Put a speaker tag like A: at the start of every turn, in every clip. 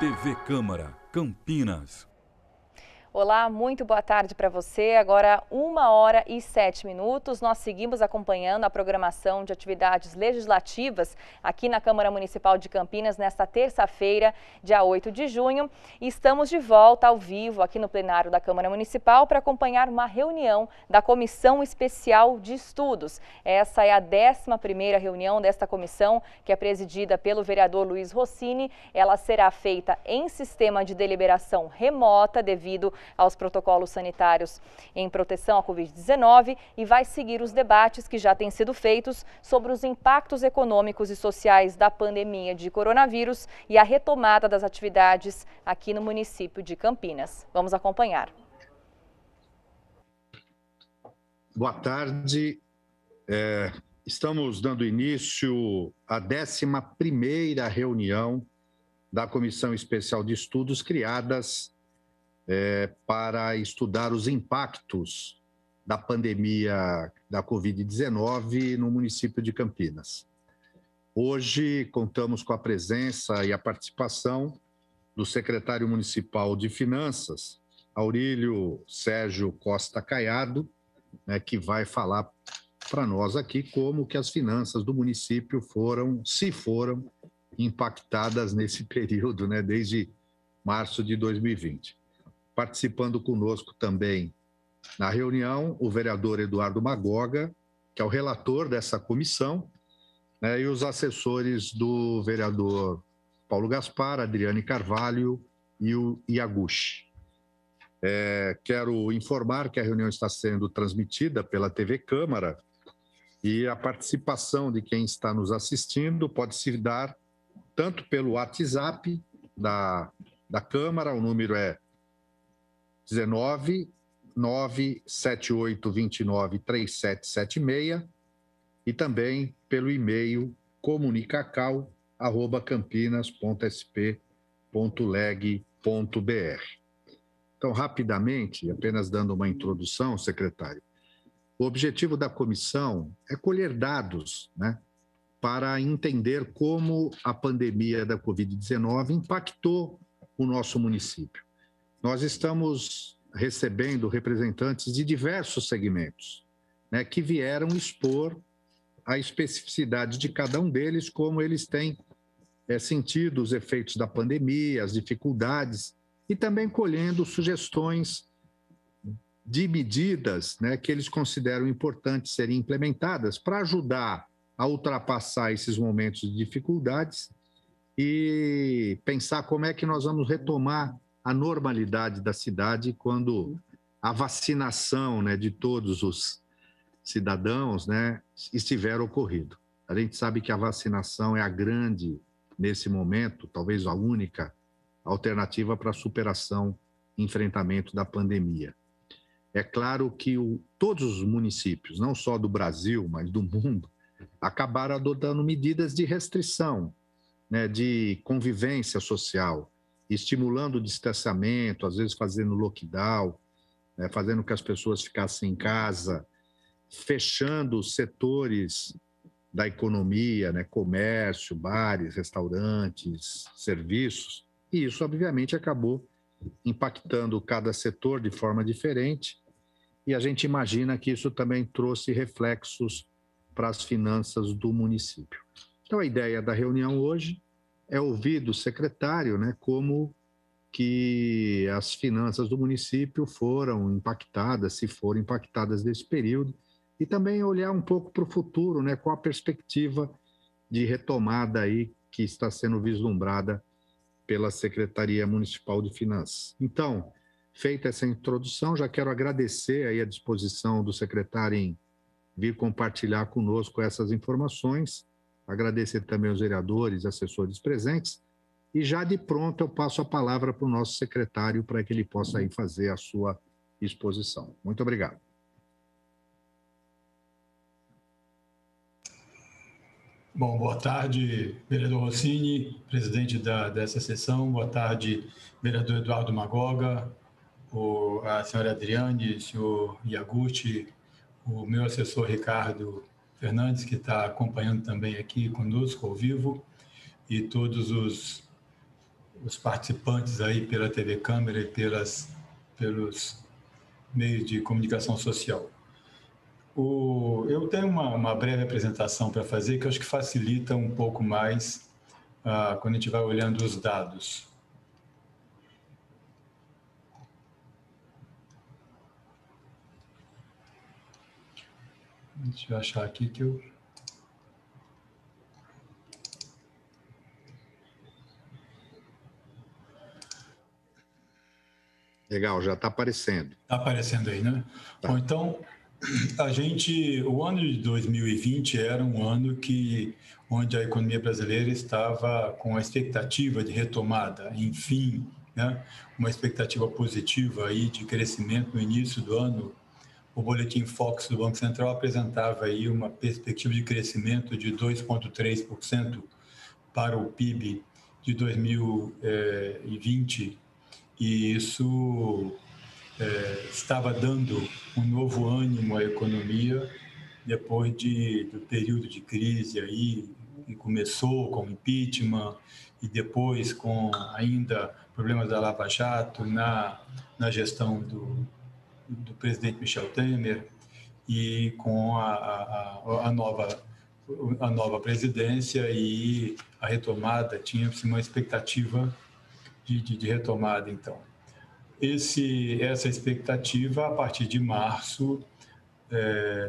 A: TV Câmara, Campinas.
B: Olá, muito boa tarde para você. Agora 1h07. Nós seguimos acompanhando a programação de atividades legislativas aqui na Câmara Municipal de Campinas nesta terça-feira, dia 8 de junho. E estamos de volta ao vivo aqui no plenário da Câmara Municipal para acompanhar uma reunião da Comissão Especial de Estudos. Essa é a 11ª reunião desta comissão, que é presidida pelo vereador Luiz Rossini. Ela será feita em sistema de deliberação remota devido aos protocolos sanitários em proteção à Covid-19 e vai seguir os debates que já têm sido feitos sobre os impactos econômicos e sociais da pandemia de coronavírus e a retomada das atividades aqui no município de Campinas. Vamos acompanhar.
C: Boa tarde. Estamos dando início à 11ª reunião da Comissão Especial de Estudos criadas para estudar os impactos da pandemia da Covid-19 no município de Campinas. Hoje contamos com a presença e a participação do secretário municipal de Finanças, Aurílio Sérgio Costa Caiado, que vai falar para nós aqui como que as finanças do município foram impactadas nesse período, desde março de 2020. Participando conosco também na reunião, o vereador Eduardo Magoga, que é o relator dessa comissão, e os assessores do vereador Paulo Gaspar, Adriane Carvalho e o Iaguchi. Quero informar que a reunião está sendo transmitida pela TV Câmara e a participação de quem está nos assistindo pode se dar tanto pelo WhatsApp da Câmara, o número é 19 97829 3776 e também pelo e-mail comunicacal@campinas.sp.leg.br. Então, rapidamente, apenas dando uma introdução, secretário, o objetivo da comissão é colher dados, para entender como a pandemia da Covid-19 impactou o nosso município. Nós estamos recebendo representantes de diversos segmentos, que vieram expor a especificidade de cada um deles, como eles têm sentido os efeitos da pandemia, as dificuldades, e também colhendo sugestões de medidas que eles consideram importantes serem implementadas para ajudar a ultrapassar esses momentos de dificuldades e pensar como é que nós vamos retomar a normalidade da cidade quando a vacinação de todos os cidadãos estiver ocorrido. A gente sabe que a vacinação é a grande, nesse momento, talvez a única alternativa para a superação e enfrentamento da pandemia. É claro que todos os municípios, não só do Brasil, mas do mundo, acabaram adotando medidas de restrição, de convivência social, estimulando o distanciamento, às vezes fazendo lockdown, fazendo com que as pessoas ficassem em casa, fechando setores da economia, comércio, bares, restaurantes, serviços, e isso, obviamente, acabou impactando cada setor de forma diferente, e a gente imagina que isso também trouxe reflexos para as finanças do município. Então, a ideia da reunião hoje é ouvir do secretário como que as finanças do município foram impactadas, se foram impactadas nesse período, e também olhar um pouco para o futuro, qual a perspectiva de retomada aí que está sendo vislumbrada pela Secretaria Municipal de Finanças. Então, feita essa introdução, já quero agradecer aí a disposição do secretário em vir compartilhar conosco essas informações, agradecer também aos vereadores e assessores presentes, e já de pronto eu passo a palavra para o nosso secretário para que ele possa aí fazer a sua exposição. Muito obrigado.
D: Bom, boa tarde, vereador Rossini, presidente dessa sessão. Boa tarde, vereador Eduardo Magoga, a senhora Adriane, o senhor Iaguchi, o meu assessor Ricardo Fernandes, que está acompanhando também aqui conosco ao vivo, e todos os participantes aí pela TV Câmara e pelos meios de comunicação social. Eu tenho uma breve apresentação para fazer que eu acho que facilita um pouco mais quando a gente vai olhando os dados. Deixa eu achar aqui que eu...
C: Legal, já está aparecendo.
D: Está aparecendo aí, né? Tá. Bom, então, o ano de 2020 era um ano onde a economia brasileira estava com a expectativa de retomada, enfim, né? Uma expectativa positiva aí de crescimento no início do ano. O boletim Focus do Banco Central apresentava aí uma perspectiva de crescimento de 2,3% para o PIB de 2020, e isso estava dando um novo ânimo à economia depois do período de crise aí, que começou com o impeachment e depois com ainda problemas da Lava Jato na gestão do presidente Michel Temer e com a nova presidência e a retomada, tinha-se uma expectativa de retomada, então. Essa expectativa, a partir de março,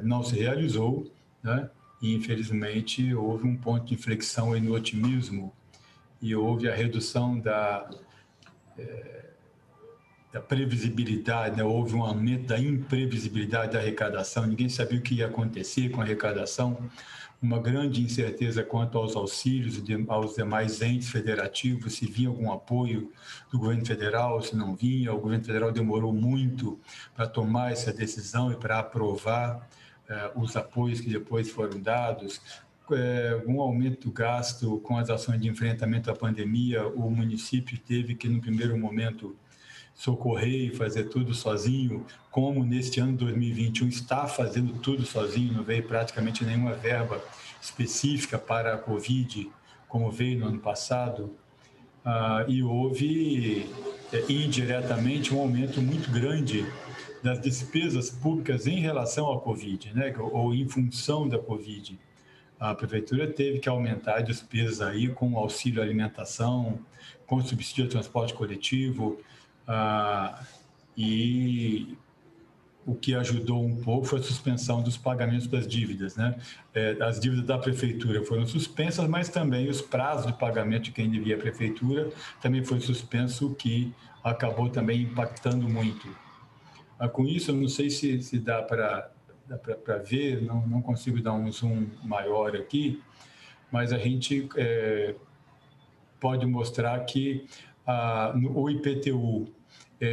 D: não se realizou, né? E, infelizmente, houve um ponto de inflexão aí no otimismo e houve a redução da previsibilidade, né? Houve um aumento da imprevisibilidade da arrecadação, ninguém sabia o que ia acontecer com a arrecadação, uma grande incerteza quanto aos auxílios aos demais entes federativos, se vinha algum apoio do governo federal, se não vinha. O governo federal demorou muito para tomar essa decisão e para aprovar os apoios que depois foram dados. Um aumento do gasto com as ações de enfrentamento à pandemia, o município teve que, no primeiro momento, socorrer e fazer tudo sozinho, como neste ano de 2021 está fazendo tudo sozinho, não veio praticamente nenhuma verba específica para a Covid, como veio no ano passado, e houve indiretamente um aumento muito grande das despesas públicas em relação à Covid, né, ou em função da Covid. A prefeitura teve que aumentar as despesas aí com auxílio à alimentação, com subsídio ao transporte coletivo, e o que ajudou um pouco foi a suspensão dos pagamentos das dívidas, né? As dívidas da prefeitura foram suspensas, mas também os prazos de pagamento de quem devia à prefeitura também foi suspenso, o que acabou também impactando muito. Com isso, eu não sei se dá para ver, não consigo dar um zoom maior aqui, mas a gente pode mostrar que o IPTU,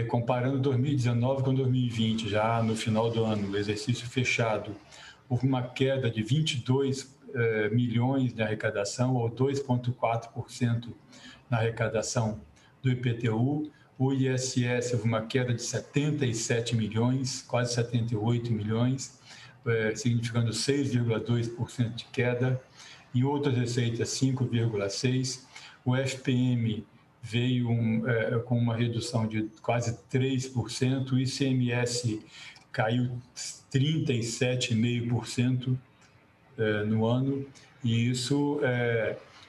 D: comparando 2019 com 2020, já no final do ano, o exercício fechado, houve uma queda de 22 milhões de arrecadação, ou 2,4% na arrecadação do IPTU. O ISS houve uma queda de 77 milhões, quase 78 milhões, significando 6,2% de queda. Em outras receitas, 5,6%. O FPM veio com uma redução de quase 3%, o ICMS caiu 37,5% no ano, e isso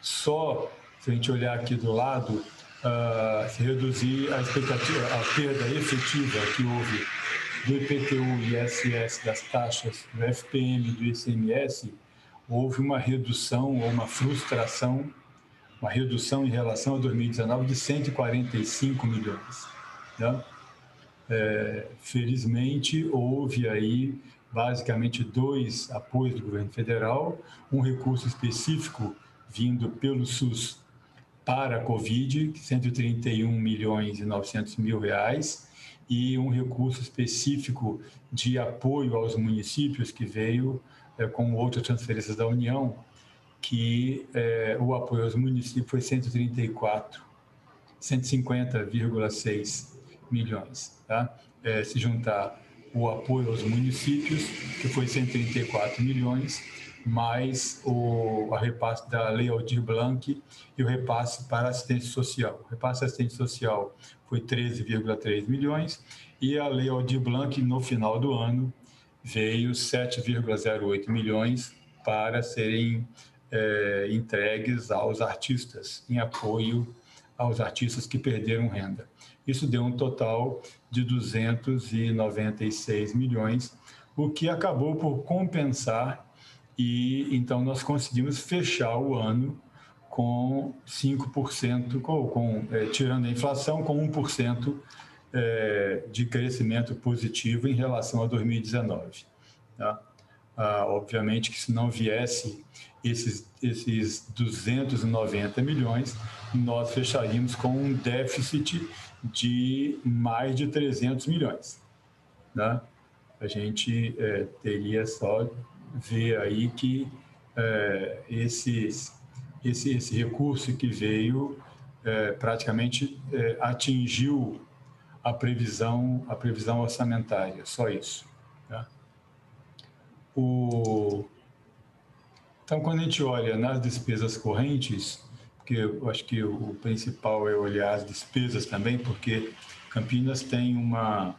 D: só, se a gente olhar aqui do lado, se reduzir a expectativa, a perda efetiva que houve do IPTU, ISS, das taxas, do FPM e do ICMS, houve uma redução ou uma frustração, uma redução em relação a 2019 de 145 milhões. Né? Felizmente, houve aí basicamente 2 apoios do governo federal, um recurso específico vindo pelo SUS para a Covid, 131 milhões e 900 mil reais, e um recurso específico de apoio aos municípios que veio com outras transferências da União, que o apoio aos municípios foi 150,6 milhões. Tá? Se juntar o apoio aos municípios, que foi 134 milhões, mais a repasse da Lei Aldir Blanc e o repasse para assistência social. O repasse da assistência social foi 13,3 milhões e a Lei Aldir Blanc, no final do ano, veio 7,08 milhões para serem entregues aos artistas, em apoio aos artistas que perderam renda. Isso deu um total de 296 milhões, o que acabou por compensar, e então nós conseguimos fechar o ano com 5%, tirando a inflação, com 1% de crescimento positivo em relação a 2019. Tá? Obviamente que se não viesse esses 290 milhões, nós fecharíamos com um déficit de mais de 300 milhões. Né? A gente teria só ver aí que esse recurso que veio praticamente atingiu a previsão orçamentária, só isso. Tá? Então, quando a gente olha nas despesas correntes, porque eu acho que o principal é olhar as despesas também, porque Campinas tem uma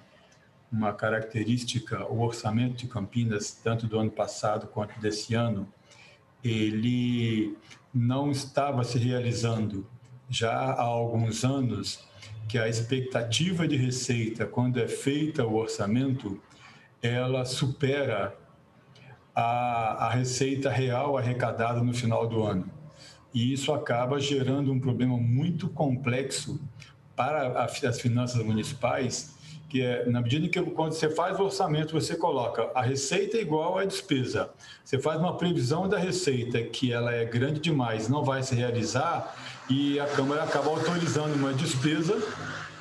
D: característica, o orçamento de Campinas, tanto do ano passado quanto desse ano, ele não estava se realizando já há alguns anos, que a expectativa de receita, quando é feita o orçamento, ela supera a receita real arrecadada no final do ano. E isso acaba gerando um problema muito complexo para as finanças municipais, que é, na medida em que quando você faz o orçamento, você coloca a receita igual à despesa. Você faz uma previsão da receita que ela é grande demais, não vai se realizar, e a Câmara acaba autorizando uma despesa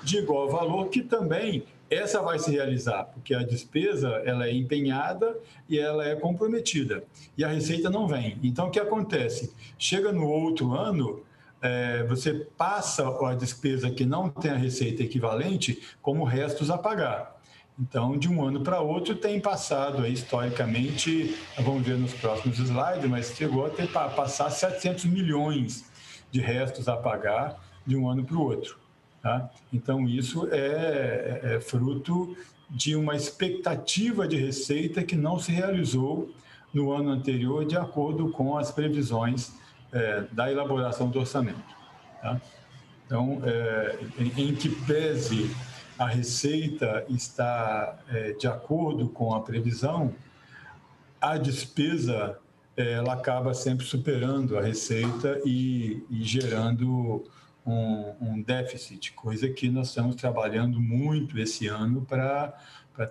D: de igual valor, que também essa vai se realizar, porque a despesa ela é empenhada e ela é comprometida, e a receita não vem. Então, o que acontece? Chega no outro ano, você passa a despesa que não tem a receita equivalente como restos a pagar. Então, de um ano para outro, tem passado, aí, historicamente, vamos ver nos próximos slides, mas chegou a passar 700 milhões de restos a pagar de um ano para o outro. Tá? Então, isso é fruto de uma expectativa de receita que não se realizou no ano anterior, de acordo com as previsões da elaboração do orçamento. Tá? Então, em que pese a receita está de acordo com a previsão, a despesa ela acaba sempre superando a receita e gerando um déficit, coisa que nós estamos trabalhando muito esse ano para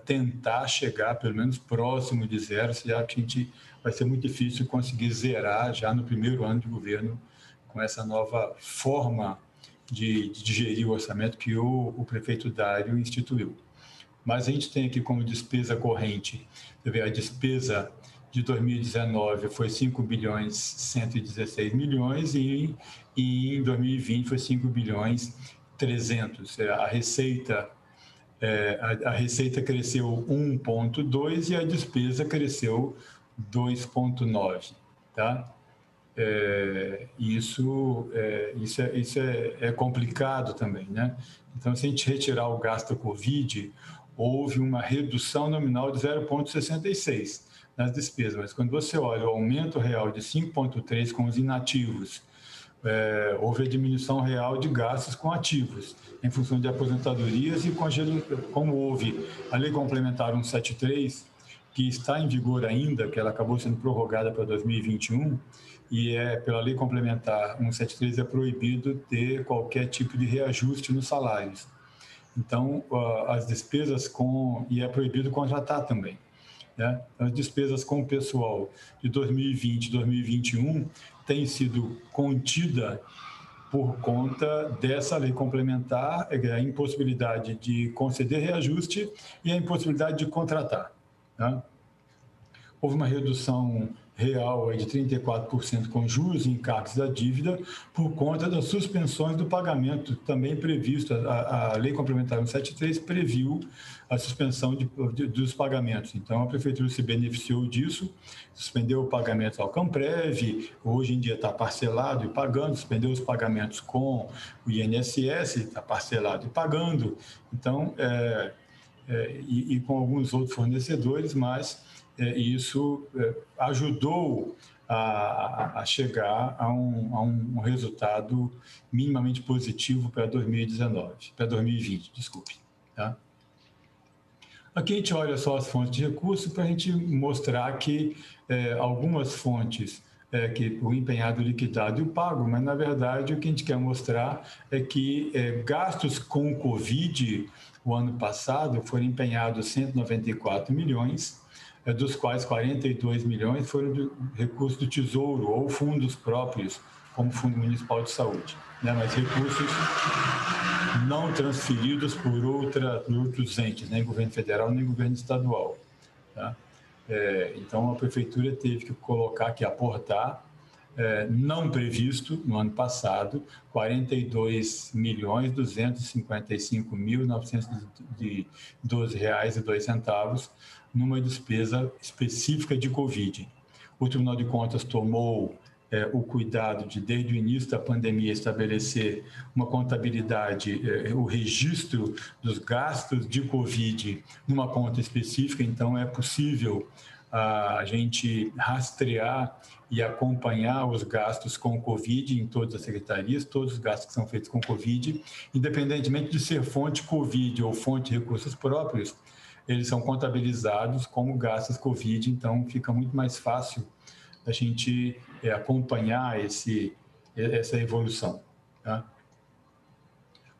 D: tentar chegar pelo menos próximo de zero, já que vai ser muito difícil conseguir zerar já no primeiro ano de governo com essa nova forma de gerir o orçamento que o prefeito Dário instituiu. Mas a gente tem aqui como despesa corrente, a despesa de 2019 foi 5 bilhões 116 milhões e em 2020 foi 5 bilhões 300. A receita cresceu 1,2 e a despesa cresceu 2,9. Tá? Isso é complicado também, né? Então, se a gente retirar o gasto Covid, houve uma redução nominal de 0,66 nas despesas, mas quando você olha o aumento real de 5,3 com os inativos, houve a diminuição real de gastos com ativos, em função de aposentadorias e como houve a Lei Complementar 173, que está em vigor ainda, que ela acabou sendo prorrogada para 2021, e pela Lei Complementar 173 é proibido ter qualquer tipo de reajuste nos salários. Então, as despesas e é proibido contratar também. Né? As despesas com o pessoal de 2020 e 2021 têm sido contida por conta dessa lei complementar, a impossibilidade de conceder reajuste e a impossibilidade de contratar. Tá? houve uma redução real aí de 34% com juros e encargos da dívida por conta das suspensões do pagamento, também previsto. A Lei Complementar 173 previu a suspensão dos pagamentos. Então, a Prefeitura se beneficiou disso, suspendeu o pagamento ao Camprev, hoje em dia está parcelado e pagando, suspendeu os pagamentos com o INSS, está parcelado e pagando, então, e com alguns outros fornecedores, mas isso ajudou a chegar a um resultado minimamente positivo para 2020, desculpe. Tá? Aqui a gente olha só as fontes de recurso para a gente mostrar que algumas fontes, que o empenhado, o liquidado e o pago, mas na verdade o que a gente quer mostrar é que gastos com o Covid, o ano passado, foram empenhados 194 milhões, dos quais 42 milhões foram de recursos do Tesouro ou fundos próprios, como Fundo Municipal de Saúde, né? Mas recursos não transferidos por outros entes, nem governo federal, nem governo estadual. Tá? Então, a Prefeitura teve que colocar, que aportar, não previsto no ano passado, R$ 42.955.912,02, numa despesa específica de Covid. O Tribunal de Contas tomou o cuidado de, desde o início da pandemia, estabelecer uma contabilidade, o registro dos gastos de Covid numa conta específica, então é possível a gente rastrear e acompanhar os gastos com Covid em todas as secretarias, todos os gastos que são feitos com Covid, independentemente de ser fonte Covid ou fonte de recursos próprios, eles são contabilizados como gastos Covid, então fica muito mais fácil a gente acompanhar essa evolução. Tá?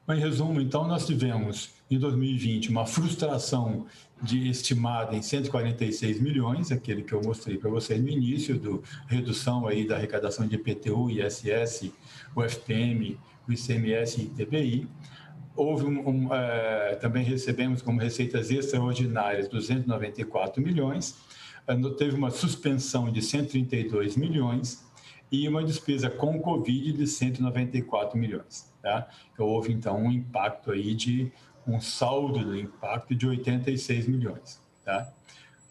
D: Em resumo, então, nós tivemos, em 2020, uma frustração estimada em 146 milhões, aquele que eu mostrei para vocês no início, redução aí da arrecadação de IPTU, ISS, o FPM, o ICMS e ITBI. Também recebemos como receitas extraordinárias 294 milhões, teve uma suspensão de 132 milhões e uma despesa com Covid de 194 milhões. Tá? Então, houve, então, um impacto aí um saldo do impacto de 86 milhões. Tá?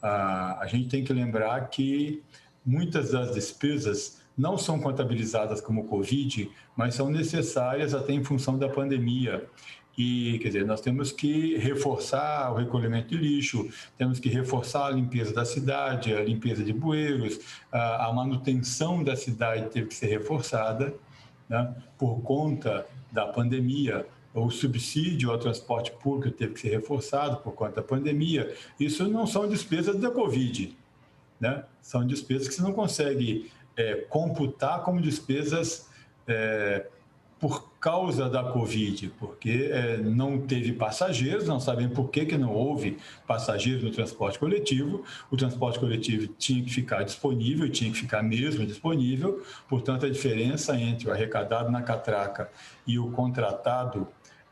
D: A gente tem que lembrar que muitas das despesas não são contabilizadas como Covid, mas são necessárias até em função da pandemia. E, quer dizer, nós temos que reforçar o recolhimento de lixo, temos que reforçar a limpeza da cidade, a limpeza de bueiros, a manutenção da cidade teve que ser reforçada, né, por conta da pandemia. O subsídio ao transporte público teve que ser reforçado por conta da pandemia. Isso não são despesas da Covid, né? São despesas que você não consegue computar como despesas por causa da Covid, porque não teve passageiros, não sabemos por que não houve passageiros no transporte coletivo. O transporte coletivo tinha que ficar disponível, tinha que ficar mesmo disponível, portanto, a diferença entre o arrecadado na catraca e o contratado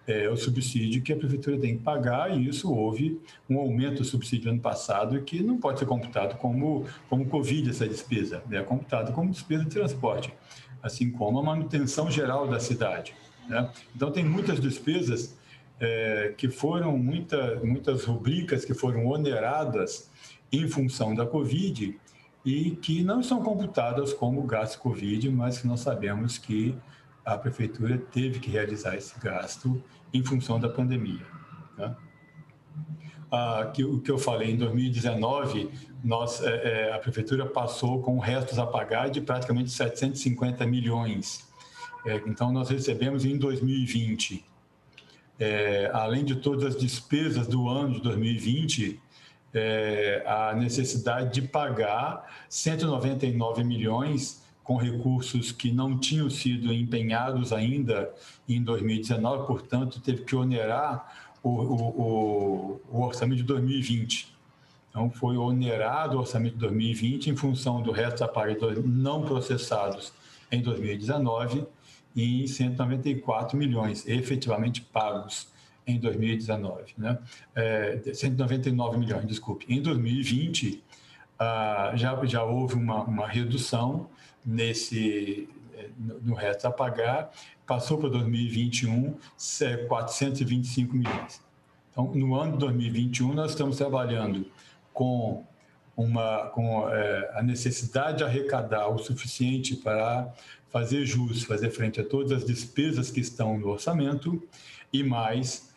D: é o subsídio que a Prefeitura tem que pagar, e isso houve um aumento do subsídio no ano passado que não pode ser computado como Covid, essa despesa, é computado como despesa de transporte, assim como a manutenção geral da cidade. Né? Então, tem muitas despesas que foram, muitas rubricas que foram oneradas em função da Covid e que não são computadas como gasto Covid, mas que nós sabemos que a Prefeitura teve que realizar esse gasto em função da pandemia. Né? O que eu falei, em 2019, a Prefeitura passou com restos a pagar de praticamente 750 milhões. Então, nós recebemos em 2020, além de todas as despesas do ano de 2020, a necessidade de pagar 199 milhões com recursos que não tinham sido empenhados ainda em 2019, portanto, teve que onerar o orçamento de 2020. Então, foi onerado o orçamento de 2020 em função do resto a pagar não processados em 2019 e 194 milhões efetivamente pagos em 2019. Né? 199 milhões, desculpe. Em 2020, já houve uma redução no resto a pagar, passou para 2021 425 milhões. Então, no ano de 2021, nós estamos trabalhando com a necessidade de arrecadar o suficiente para fazer jus, fazer frente a todas as despesas que estão no orçamento e mais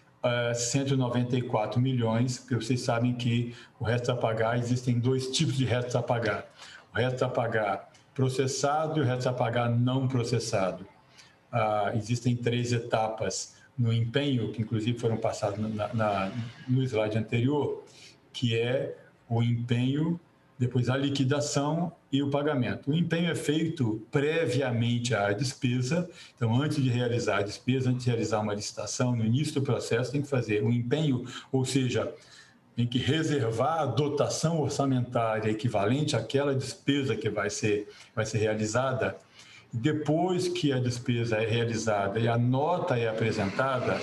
D: 194 milhões, porque vocês sabem que o resto a pagar, existem 2 tipos de resto a pagar. O resto a pagar processado e o resto a pagar não processado. Existem 3 etapas no empenho, que inclusive foram passadas no slide anterior, que é o empenho, depois a liquidação e o pagamento. O empenho é feito previamente à despesa, então antes de realizar a despesa, antes de realizar uma licitação, no início do processo tem que fazer o empenho, ou seja, tem que reservar a dotação orçamentária equivalente àquela despesa que vai ser realizada. Depois que a despesa é realizada e a nota é apresentada,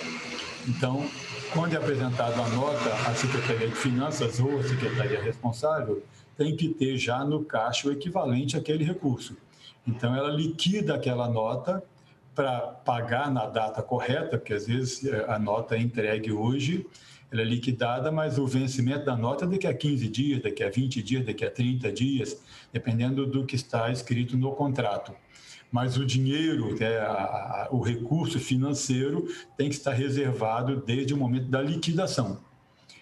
D: então, quando é apresentada a nota, a Secretaria de Finanças ou a Secretaria responsável tem que ter já no caixa o equivalente àquele recurso. Então, ela liquida aquela nota para pagar na data correta, porque às vezes a nota é entregue hoje, ela é liquidada, mas o vencimento da nota é daqui a 15 dias, daqui a 20 dias, daqui a 30 dias, dependendo do que está escrito no contrato. Mas o dinheiro, o recurso financeiro, tem que estar reservado desde o momento da liquidação.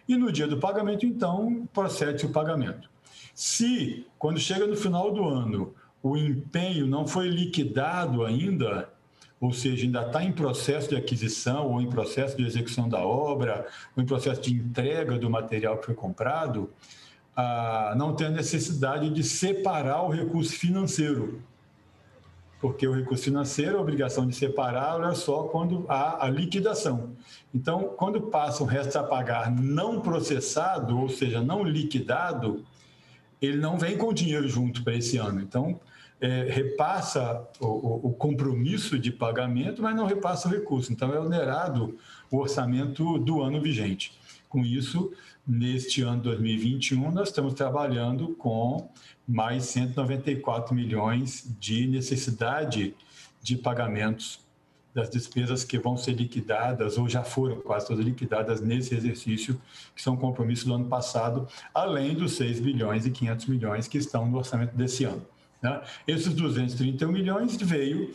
D: E no dia do pagamento, então, procede-se o pagamento. Se, quando chega no final do ano, o empenho não foi liquidado ainda, ou seja, ainda está em processo de aquisição, ou em processo de execução da obra, ou em processo de entrega do material que foi comprado, não tem a necessidade de separar o recurso financeiro. Porque o recurso financeiro, a obrigação de separá-lo é só quando há a liquidação. Então, quando passa o resto a pagar não processado, ou seja, não liquidado, ele não vem com o dinheiro junto para esse ano. Então, repassa o compromisso de pagamento, mas não repassa o recurso. Então, é onerado o orçamento do ano vigente. Com isso, neste ano 2021, nós estamos trabalhando com mais 194 milhões de necessidade de pagamentos das despesas que vão ser liquidadas ou já foram quase todas liquidadas nesse exercício, que são compromissos do ano passado, além dos 6 bilhões e 500 milhões que estão no orçamento desse ano. Né? Esses 231 milhões veio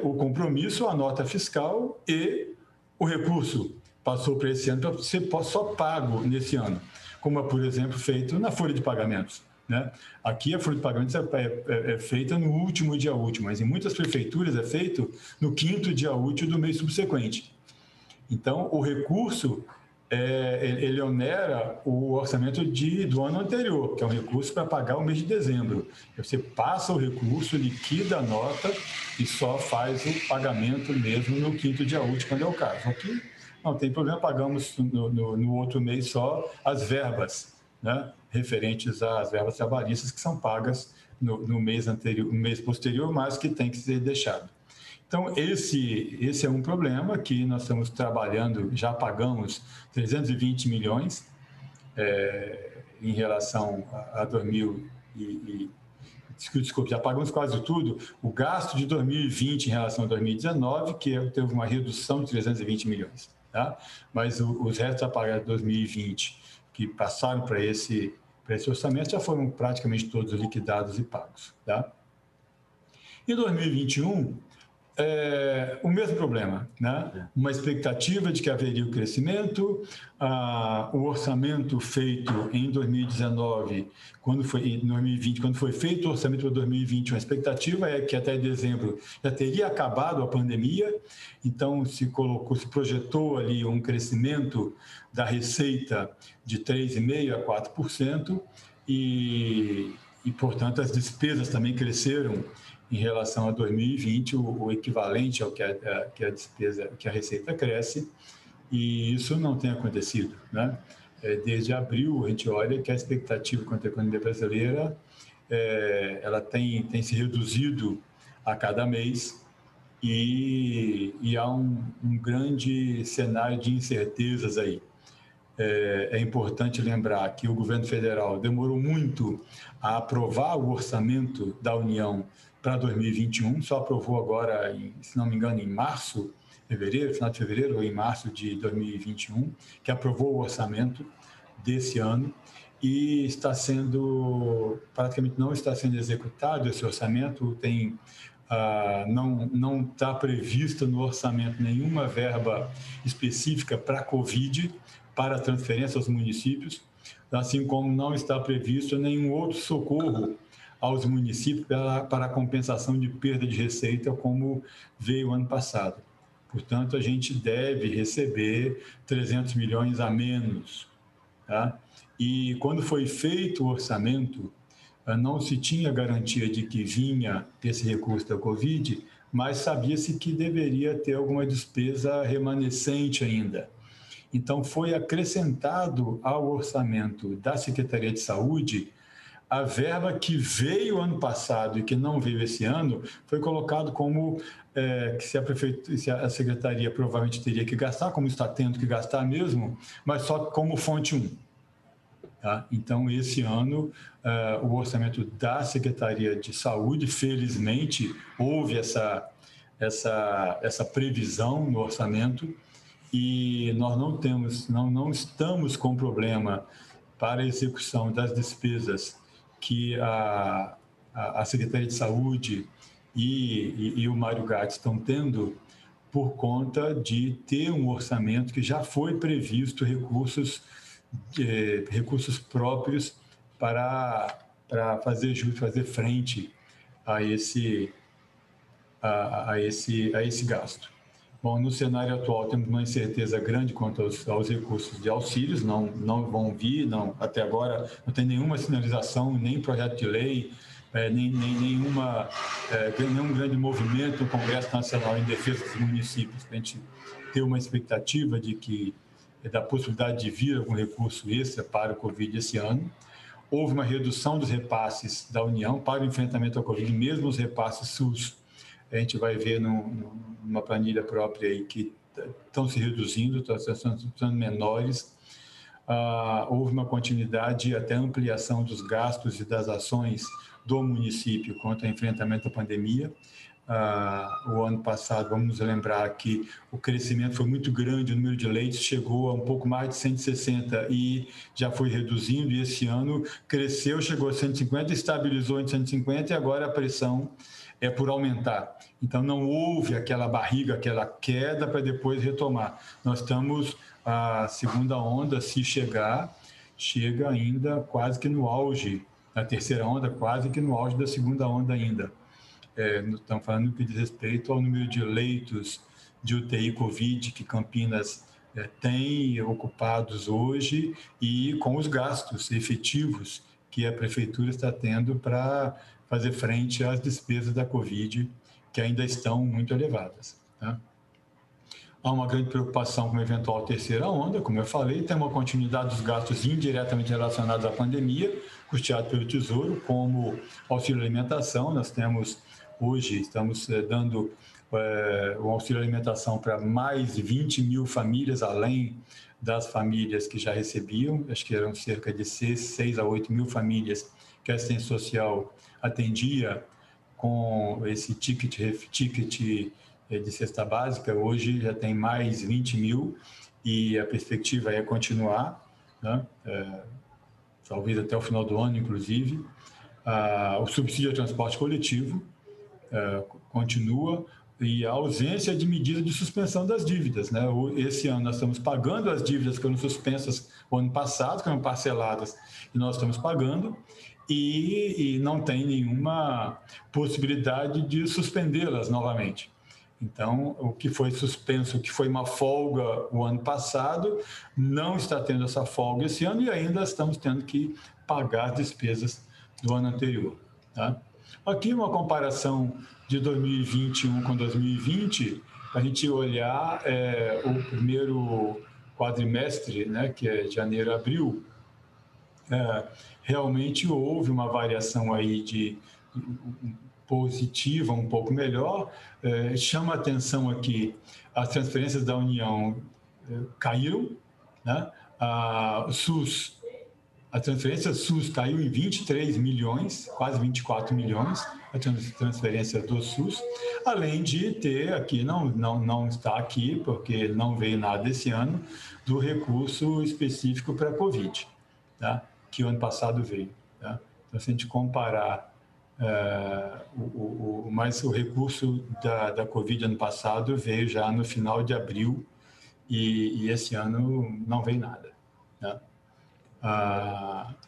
D: o compromisso, a nota fiscal e o recurso passou para esse ano para ser só pago nesse ano, como é, por exemplo, feito na folha de pagamentos. Né? Aqui a folha de pagamentos é feita no último dia útil, mas em muitas prefeituras é feito no 5º dia útil do mês subsequente. Então, o recurso, ele onera o orçamento do ano anterior, que é um recurso para pagar o mês de dezembro. Você passa o recurso, liquida a nota e só faz o pagamento mesmo no 5º dia útil, quando é o caso. Aqui não tem problema, pagamos no outro mês só as verbas, né, referentes às verbas trabalhistas que são pagas no mês anterior, no mês posterior, mas que tem que ser deixado. Então, esse é um problema que nós estamos trabalhando, já pagamos 320 milhões em relação a 2000 desculpe, já pagamos quase tudo. O gasto de 2020 em relação a 2019, que teve uma redução de 320 milhões. Tá? Mas os restos a pagar de 2020, que passaram para esse orçamento, já foram praticamente todos liquidados e pagos. Tá? Em 2021, o mesmo problema, né? Uma expectativa de que haveria o crescimento, o orçamento feito em 2019, em 2020, quando foi feito o orçamento para 2020, a expectativa é que até dezembro já teria acabado a pandemia, então se projetou ali um crescimento da receita de 3,5% a 4%, e portanto as despesas também cresceram em relação a 2020, o equivalente ao que a despesa, que a receita cresce, e isso não tem acontecido, né? Desde abril, a gente olha que a expectativa quanto à economia brasileira, ela tem se reduzido a cada mês, e há um grande cenário de incertezas aí. é importante lembrar que o governo federal demorou muito a aprovar o orçamento da União para 2021, só aprovou agora, se não me engano, em março, fevereiro, final de fevereiro ou em março de 2021, que aprovou o orçamento desse ano e praticamente não está sendo executado esse orçamento, não está prevista no orçamento nenhuma verba específica para a Covid, para transferência aos municípios, assim como não está previsto nenhum outro socorro aos municípios para a compensação de perda de receita, como veio ano passado. Portanto, a gente deve receber 300 milhões a menos. Tá? E quando foi feito o orçamento, não se tinha garantia de que vinha esse recurso da Covid, mas sabia-se que deveria ter alguma despesa remanescente ainda. Então, foi acrescentado ao orçamento da Secretaria de Saúde a verba que veio ano passado e que não veio esse ano, foi colocado como que se a Secretaria provavelmente teria que gastar, como está tendo que gastar mesmo, mas só como fonte 1. Tá? Então, esse ano, o orçamento da Secretaria de Saúde, felizmente, houve essa previsão no orçamento e nós não estamos com problema para a execução das despesas que a Secretaria de Saúde e o Mário Gatti estão tendo por conta de ter um orçamento que já foi previsto recursos próprios para fazer frente a esse gasto. Bom, no cenário atual temos uma incerteza grande quanto aos recursos de auxílios, não vão vir, até agora não tem nenhuma sinalização, nem projeto de lei, nenhum grande movimento no Congresso Nacional em defesa dos municípios, para a gente ter uma expectativa da possibilidade de vir algum recurso extra para o Covid esse ano. Houve uma redução dos repasses da União para o enfrentamento à Covid, mesmo os repasses SUS, a gente vai ver numa planilha própria aí que estão se reduzindo, estão sendo menores. Houve uma continuidade e até ampliação dos gastos e das ações do município contra o enfrentamento à pandemia. O ano passado, vamos nos lembrar que o crescimento foi muito grande, o número de leitos chegou a um pouco mais de 160 e já foi reduzindo, e esse ano cresceu, chegou a 150, estabilizou em 150 e agora a pressão é por aumentar. Então, não houve aquela barriga, aquela queda para depois retomar. Nós estamos, a segunda onda, se chega ainda quase que no auge, a terceira onda quase que no auge da segunda onda ainda. Estamos falando no que diz respeito ao número de leitos de UTI Covid que Campinas tem ocupados hoje e com os gastos efetivos que a Prefeitura está tendo para fazer frente às despesas da Covid, que ainda estão muito elevadas. Tá? Há uma grande preocupação com a eventual terceira onda, como eu falei, tem uma continuidade dos gastos indiretamente relacionados à pandemia, custeados pelo Tesouro, como auxílio alimentação. Nós temos, hoje, estamos dando o auxílio alimentação para mais de 20 mil famílias, além das famílias que já recebiam, acho que eram cerca de 6 a 8 mil famílias que a assistência social atendia com esse ticket de cesta básica. Hoje já tem mais 20 mil e a perspectiva é continuar, né? Talvez até o final do ano, inclusive. O subsídio ao transporte coletivo continua e a ausência de medida de suspensão das dívidas, né? Esse ano nós estamos pagando as dívidas que foram suspensas o ano passado, que eram parceladas, e nós estamos pagando, e não tem nenhuma possibilidade de suspendê-las novamente. Então, o que foi suspenso, o que foi uma folga o ano passado, não está tendo essa folga esse ano e ainda estamos tendo que pagar as despesas do ano anterior. Tá? Aqui uma comparação de 2021 com 2020, para a gente olhar o primeiro quadrimestre, né, que é janeiro a abril, realmente houve uma variação aí positiva, um pouco melhor. Chama a atenção aqui, as transferências da União caíram, né? O SUS, a transferência SUS caiu em 23 milhões, quase 24 milhões, a transferência do SUS, além de ter aqui, não está aqui, porque não veio nada esse ano, do recurso específico para a Covid, tá? Que o ano passado veio. Tá? Então, se a gente comparar mas o recurso da Covid ano passado veio já no final de abril e esse ano não veio nada. Tá?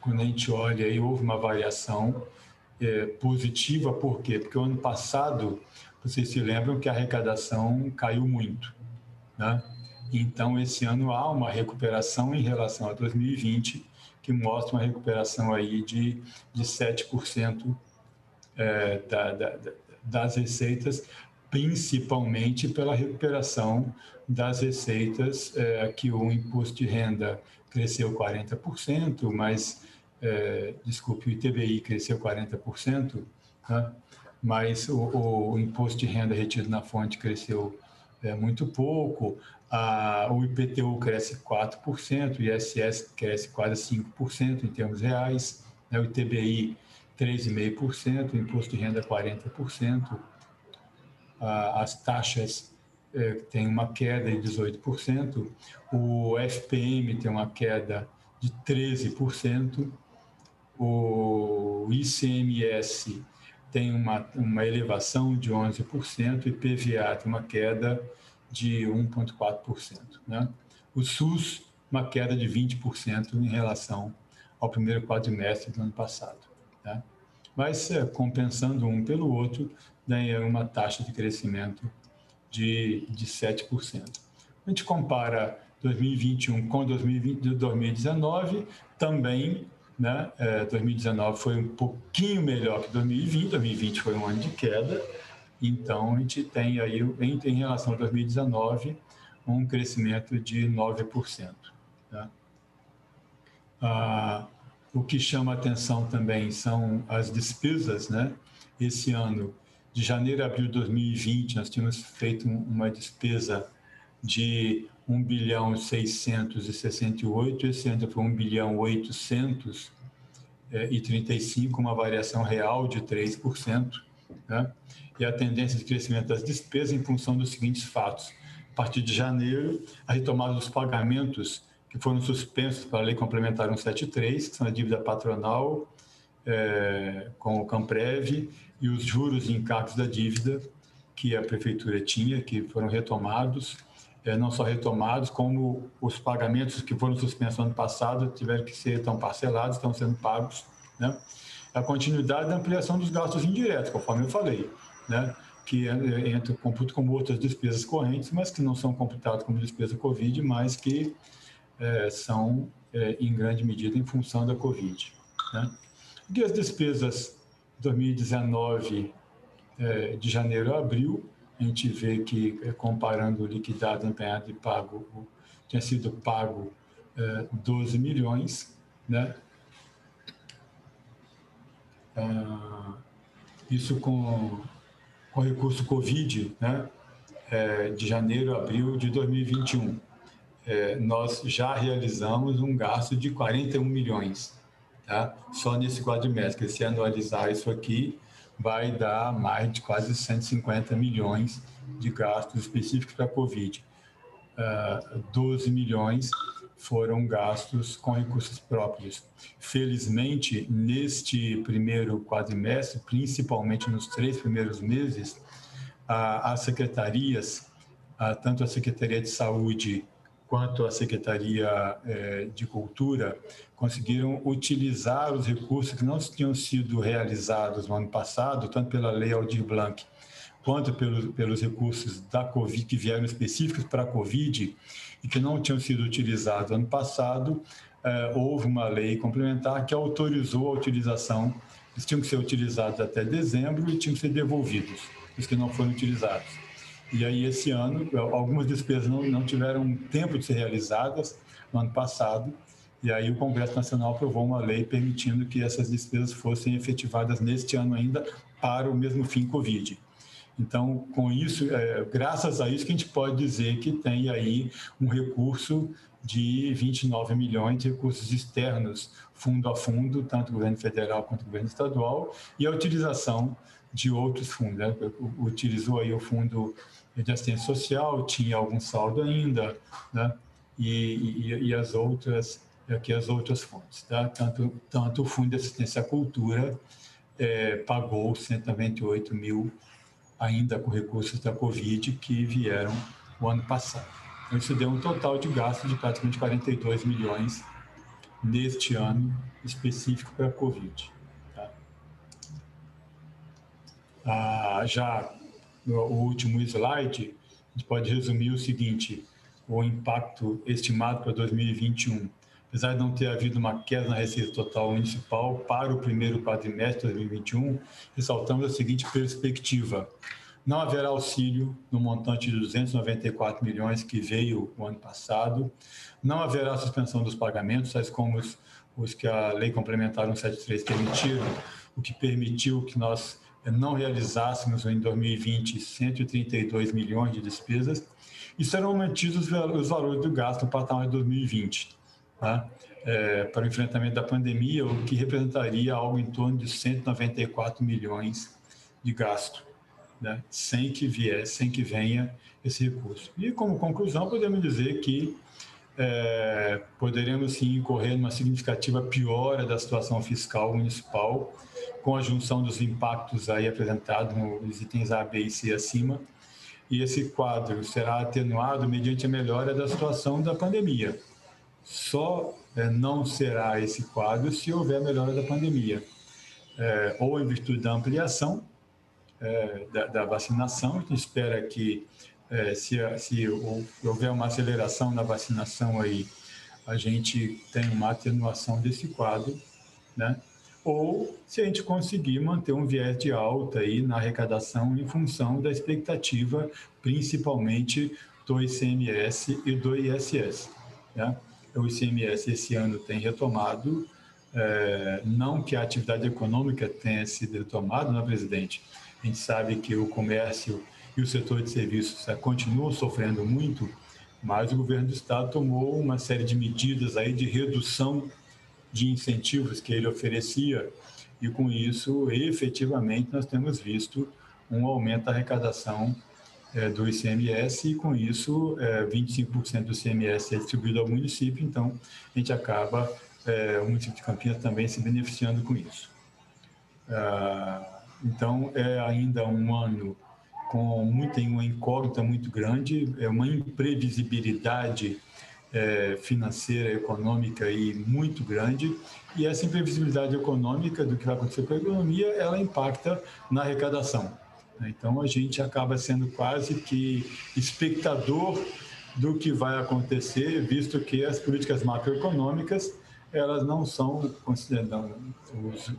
D: Quando a gente olha aí, houve uma variação positiva, por quê? Porque o ano passado, vocês se lembram que a arrecadação caiu muito, né? Então, esse ano há uma recuperação em relação a 2020, que mostra uma recuperação aí de 7% das receitas, principalmente pela recuperação das receitas, que o imposto de renda cresceu 40%, mas, desculpe, o ITBI cresceu 40%, né? Mas o imposto de renda retido na fonte cresceu muito pouco, o IPTU cresce 4%, o ISS cresce quase 5% em termos reais, né? O ITBI 3,5%, o imposto de renda 40%, as taxas têm uma queda de 18%, o FPM tem uma queda de 13%, o ICMS tem uma elevação de 11% e PVA tem uma queda de 1,4%. Né? O SUS, uma queda de 20% em relação ao primeiro quadrimestre do ano passado. Tá? Mas, compensando um pelo outro, daí uma taxa de crescimento de 7%. A gente compara 2021 com 2019, também, né, 2019 foi um pouquinho melhor que 2020, 2020 foi um ano de queda, então a gente tem aí, em relação a 2019, um crescimento de 9%. Tá? O que chama atenção também são as despesas, né? Esse ano, de janeiro a abril de 2020, nós tínhamos feito uma despesa de 1.668, esse ano foi 1.835, uma variação real de 3%, né? E a tendência de crescimento das despesas em função dos seguintes fatos. A partir de janeiro, a retomada dos pagamentos que foram suspensos pela Lei Complementar 173, que são a dívida patronal com o Camprev e os juros e encargos da dívida que a Prefeitura tinha, que foram retomados, não só retomados, como os pagamentos que foram suspensos no ano passado tiveram que ser tão parcelados, estão sendo pagos. Né? A continuidade da ampliação dos gastos indiretos, conforme eu falei, né? Que entra computo como outras despesas correntes, mas que não são computadas como despesa Covid, mas que são, em grande medida, em função da Covid. Né? E as despesas 2019, de janeiro a abril, a gente vê que, comparando o liquidado, empenhado e pago, tinha sido pago 12 milhões, né? Isso com recurso Covid, né? De janeiro a abril de 2021. Nós já realizamos um gasto de 41 milhões, tá? Só nesse quadrimestre. Se anualizar isso aqui, vai dar mais de quase 150 milhões de gastos específicos para a Covid. 12 milhões foram gastos com recursos próprios. Felizmente, neste primeiro quadrimestre, principalmente nos 3 primeiros meses, as secretarias, tanto a Secretaria de Saúde quanto a Secretaria de Cultura, conseguiram utilizar os recursos que não tinham sido realizados no ano passado, tanto pela Lei Aldir Blanc, quanto pelos recursos da Covid, que vieram específicos para a Covid e que não tinham sido utilizados no ano passado. Houve uma lei complementar que autorizou a utilização, eles tinham que ser utilizados até dezembro e tinham que ser devolvidos, os que não foram utilizados. E aí, esse ano, algumas despesas não tiveram tempo de ser realizadas no ano passado, e aí o Congresso Nacional aprovou uma lei permitindo que essas despesas fossem efetivadas neste ano ainda para o mesmo fim Covid. Então, com isso, graças a isso que a gente pode dizer que tem aí um recurso de 29 milhões de recursos externos, fundo a fundo, tanto o governo federal quanto o governo estadual, e a utilização de outros fundos, né? Utilizou aí o fundo de assistência social, tinha algum saldo ainda, né? E as outras fontes, tá? Tanto o fundo de assistência à cultura pagou 198 mil ainda com recursos da Covid que vieram o ano passado. Então, isso deu um total de gasto de praticamente 42 milhões neste ano específico para a Covid. Tá? Já no último slide, a gente pode resumir o seguinte: o impacto estimado para 2021, apesar de não ter havido uma queda na receita total municipal para o primeiro quadrimestre de 2021, ressaltamos a seguinte perspectiva: não haverá auxílio no montante de 294 milhões que veio o ano passado, não haverá suspensão dos pagamentos, tais como os que a Lei Complementar 173 permitiram, o que permitiu que nós não realizássemos em 2020 132 milhões de despesas, e serão mantidos os valores do gasto no patamar de 2020, tá? Para o enfrentamento da pandemia, o que representaria algo em torno de 194 milhões de gasto, né? sem que venha esse recurso. E, como conclusão, podemos dizer que poderemos, sim, incorrer numa significativa piora da situação fiscal municipal, com a junção dos impactos aí apresentados nos itens A, B e C acima, e esse quadro será atenuado mediante a melhora da situação da pandemia. Só não será esse quadro se houver melhora da pandemia, ou em virtude da ampliação da vacinação. A gente espera que, se houver uma aceleração na vacinação, aí, a gente tem uma atenuação desse quadro, né? Ou se a gente conseguir manter um viés de alta aí na arrecadação em função da expectativa, principalmente do ICMS e do ISS, né? O ICMS esse ano tem retomado, não que a atividade econômica tenha sido retomada, né, presidente? A gente sabe que o comércio e o setor de serviços continuam sofrendo muito, mas o governo do estado tomou uma série de medidas aí de redução de incentivos que ele oferecia, e com isso, efetivamente, nós temos visto um aumento da arrecadação do ICMS, e com isso, 25% do ICMS é distribuído ao município, então a gente acaba, o município de Campinas também se beneficiando com isso. Então, é ainda um ano com uma incógnita muito grande, uma imprevisibilidade financeira, econômica e muito grande, e essa imprevisibilidade econômica do que vai acontecer com a economia, ela impacta na arrecadação. Então, a gente acaba sendo quase que espectador do que vai acontecer, visto que as políticas macroeconômicas, elas não são, considerando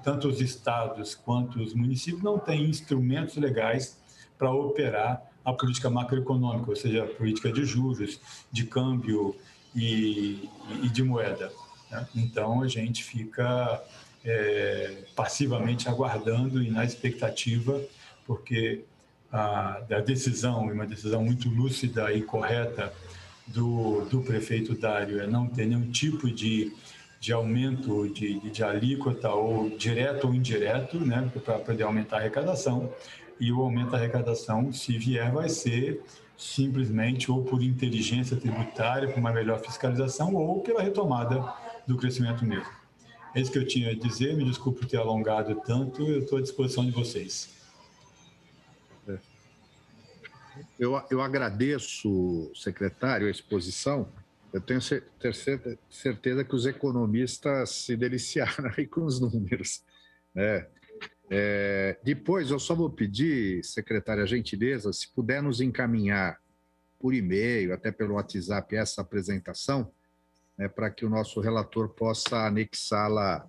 D: tanto os estados quanto os municípios, não têm instrumentos legais para operar a política macroeconômica, ou seja, a política de juros, de câmbio e de moeda, né? Então, a gente fica passivamente aguardando e na expectativa, porque a decisão, uma decisão muito lúcida e correta do prefeito Dário, é não ter nenhum tipo de aumento de alíquota, ou direto ou indireto, né, para poder aumentar a arrecadação. E o aumento da arrecadação, se vier, vai ser simplesmente ou por inteligência tributária, por uma melhor fiscalização, ou pela retomada do crescimento mesmo. É isso que eu tinha a dizer. Me desculpe por ter alongado tanto, eu estou à disposição de vocês.
C: Eu agradeço, secretário, a exposição. Eu tenho certeza que os economistas se deliciaram aí com os números, né? Depois, eu só vou pedir, secretária, a gentileza, se puder nos encaminhar por e-mail, até pelo WhatsApp, essa apresentação, né, para que o nosso relator possa anexá-la.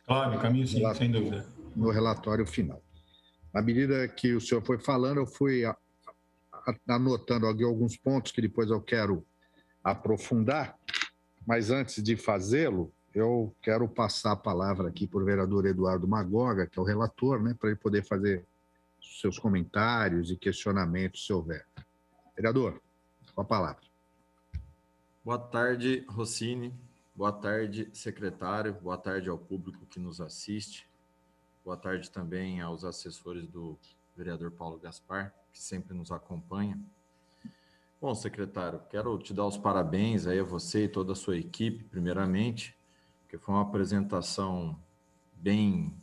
D: Claro, caminho sim, sem dúvida.
C: No relatório final. À medida que o senhor foi falando, eu fui anotando aqui alguns pontos que depois eu quero aprofundar, mas antes de fazê-lo, eu quero passar a palavra aqui para o vereador Eduardo Magoga, que é o relator, né, para ele poder fazer seus comentários e questionamentos, se houver. Vereador, com a palavra.
E: Boa tarde, Rossini. Boa tarde, secretário. Boa tarde ao público que nos assiste. Boa tarde também aos assessores do vereador Paulo Gaspar, que sempre nos acompanha. Bom, secretário, quero te dar os parabéns aí a você e toda a sua equipe, primeiramente, porque foi uma apresentação bem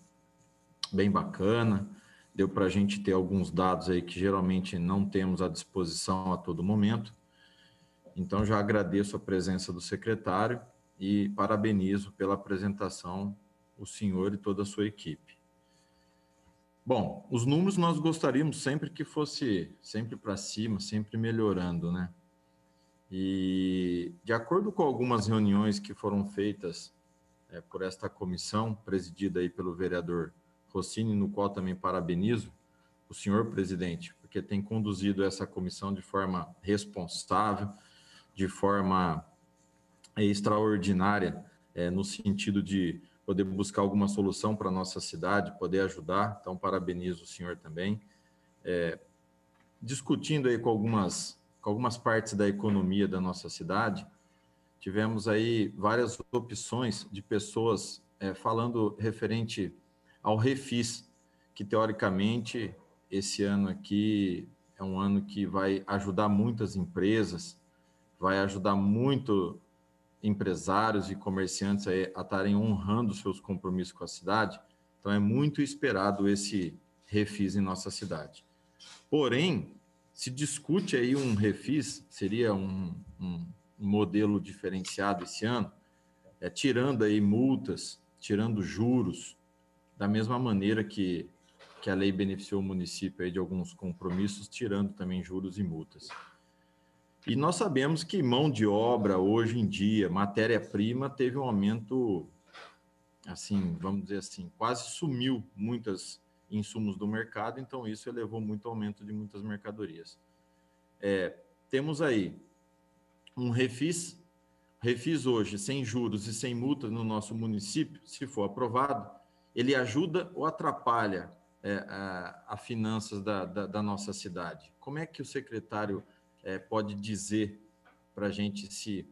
E: bacana. Deu para a gente ter alguns dados aí que geralmente não temos à disposição a todo momento. Então, já agradeço a presença do secretário e parabenizo pela apresentação o senhor e toda a sua equipe. Bom, os números nós gostaríamos sempre que fosse sempre para cima, sempre melhorando, né? E de acordo com algumas reuniões que foram feitas por esta comissão, presidida aí pelo vereador Rossini, no qual também parabenizo o senhor presidente, porque tem conduzido essa comissão de forma responsável, de forma extraordinária, no sentido de poder buscar alguma solução para a nossa cidade, poder ajudar. Então, parabenizo o senhor também. Discutindo aí com algumas partes da economia da nossa cidade, tivemos aí várias opções de pessoas falando referente ao Refis, que teoricamente esse ano aqui é um ano que vai ajudar muitas empresas, vai ajudar muito empresários e comerciantes a estarem honrando seus compromissos com a cidade. Então, é muito esperado esse Refis em nossa cidade. Porém, se discute aí um Refis, seria um modelo diferenciado esse ano, tirando aí multas, tirando juros, da mesma maneira que a lei beneficiou o município aí de alguns compromissos, tirando também juros e multas. E nós sabemos que mão de obra, hoje em dia, matéria-prima, teve um aumento, assim, vamos dizer assim, quase sumiu muitos insumos do mercado, então isso elevou muito o aumento de muitas mercadorias. Temos aí um Refis hoje, sem juros e sem multas no nosso município, se for aprovado, ele ajuda ou atrapalha a finanças da nossa cidade? Como é que o secretário pode dizer para a gente, se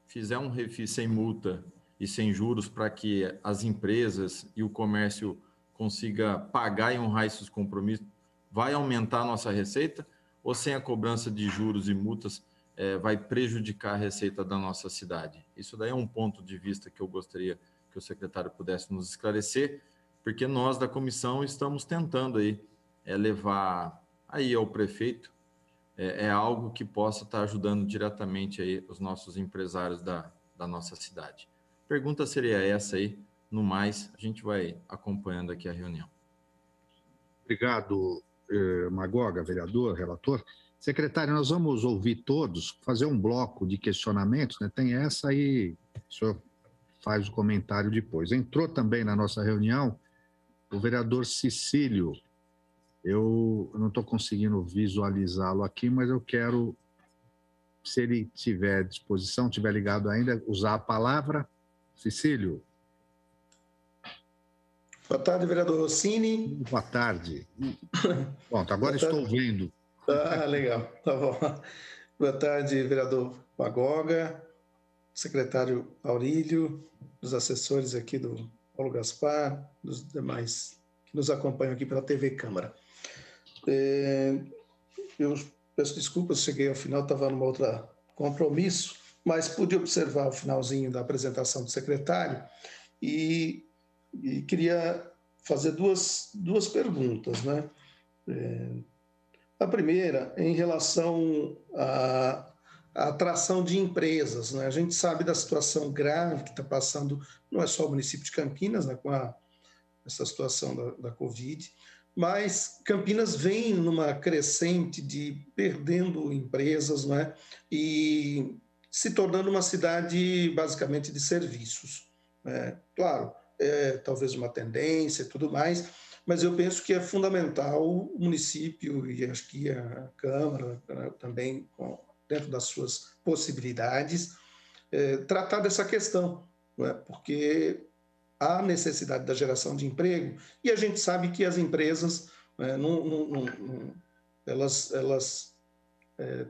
E: fizer um Refis sem multa e sem juros, para que as empresas e o comércio consiga pagar e honrar esses compromissos, vai aumentar a nossa receita? Ou sem a cobrança de juros e multas vai prejudicar a receita da nossa cidade? Isso daí é um ponto de vista que eu gostaria que o secretário pudesse nos esclarecer, porque nós da comissão estamos tentando aí levar aí ao prefeito algo que possa estar ajudando diretamente aí os nossos empresários da nossa cidade. Pergunta seria essa aí, no mais, a gente vai acompanhando aqui a reunião.
C: Obrigado, Magoga, vereador, relator. Secretário, nós vamos ouvir todos, fazer um bloco de questionamentos, né? Tem essa aí, o senhor faz o comentário depois. Entrou também na nossa reunião o vereador Cecílio. Eu não estou conseguindo visualizá-lo aqui, mas eu quero, se ele tiver disposição, tiver ligado ainda, usar a palavra. Cecílio.
F: Boa tarde, vereador Rossini.
C: Boa tarde. Bom, agora estou vendo.
F: Ah, legal, tá bom. Boa tarde, vereador Magoga, secretário Aurílio, dos assessores aqui do Paulo Gaspar, dos demais que nos acompanham aqui pela TV Câmara. Eu peço desculpas, cheguei ao final, estava num outro compromisso, mas pude observar o finalzinho da apresentação do secretário e queria fazer duas perguntas, né? A primeira, em relação à atração de empresas, né? A gente sabe da situação grave que está passando, não é só o município de Campinas, né, com essa situação da Covid, mas Campinas vem numa crescente de perdendo empresas, né, e se tornando uma cidade basicamente de serviços. Claro, talvez uma tendência e tudo mais, mas eu penso que é fundamental o município e acho que a Câmara também, dentro das suas possibilidades, tratar dessa questão, não é? Porque há necessidade da geração de emprego e a gente sabe que as empresas elas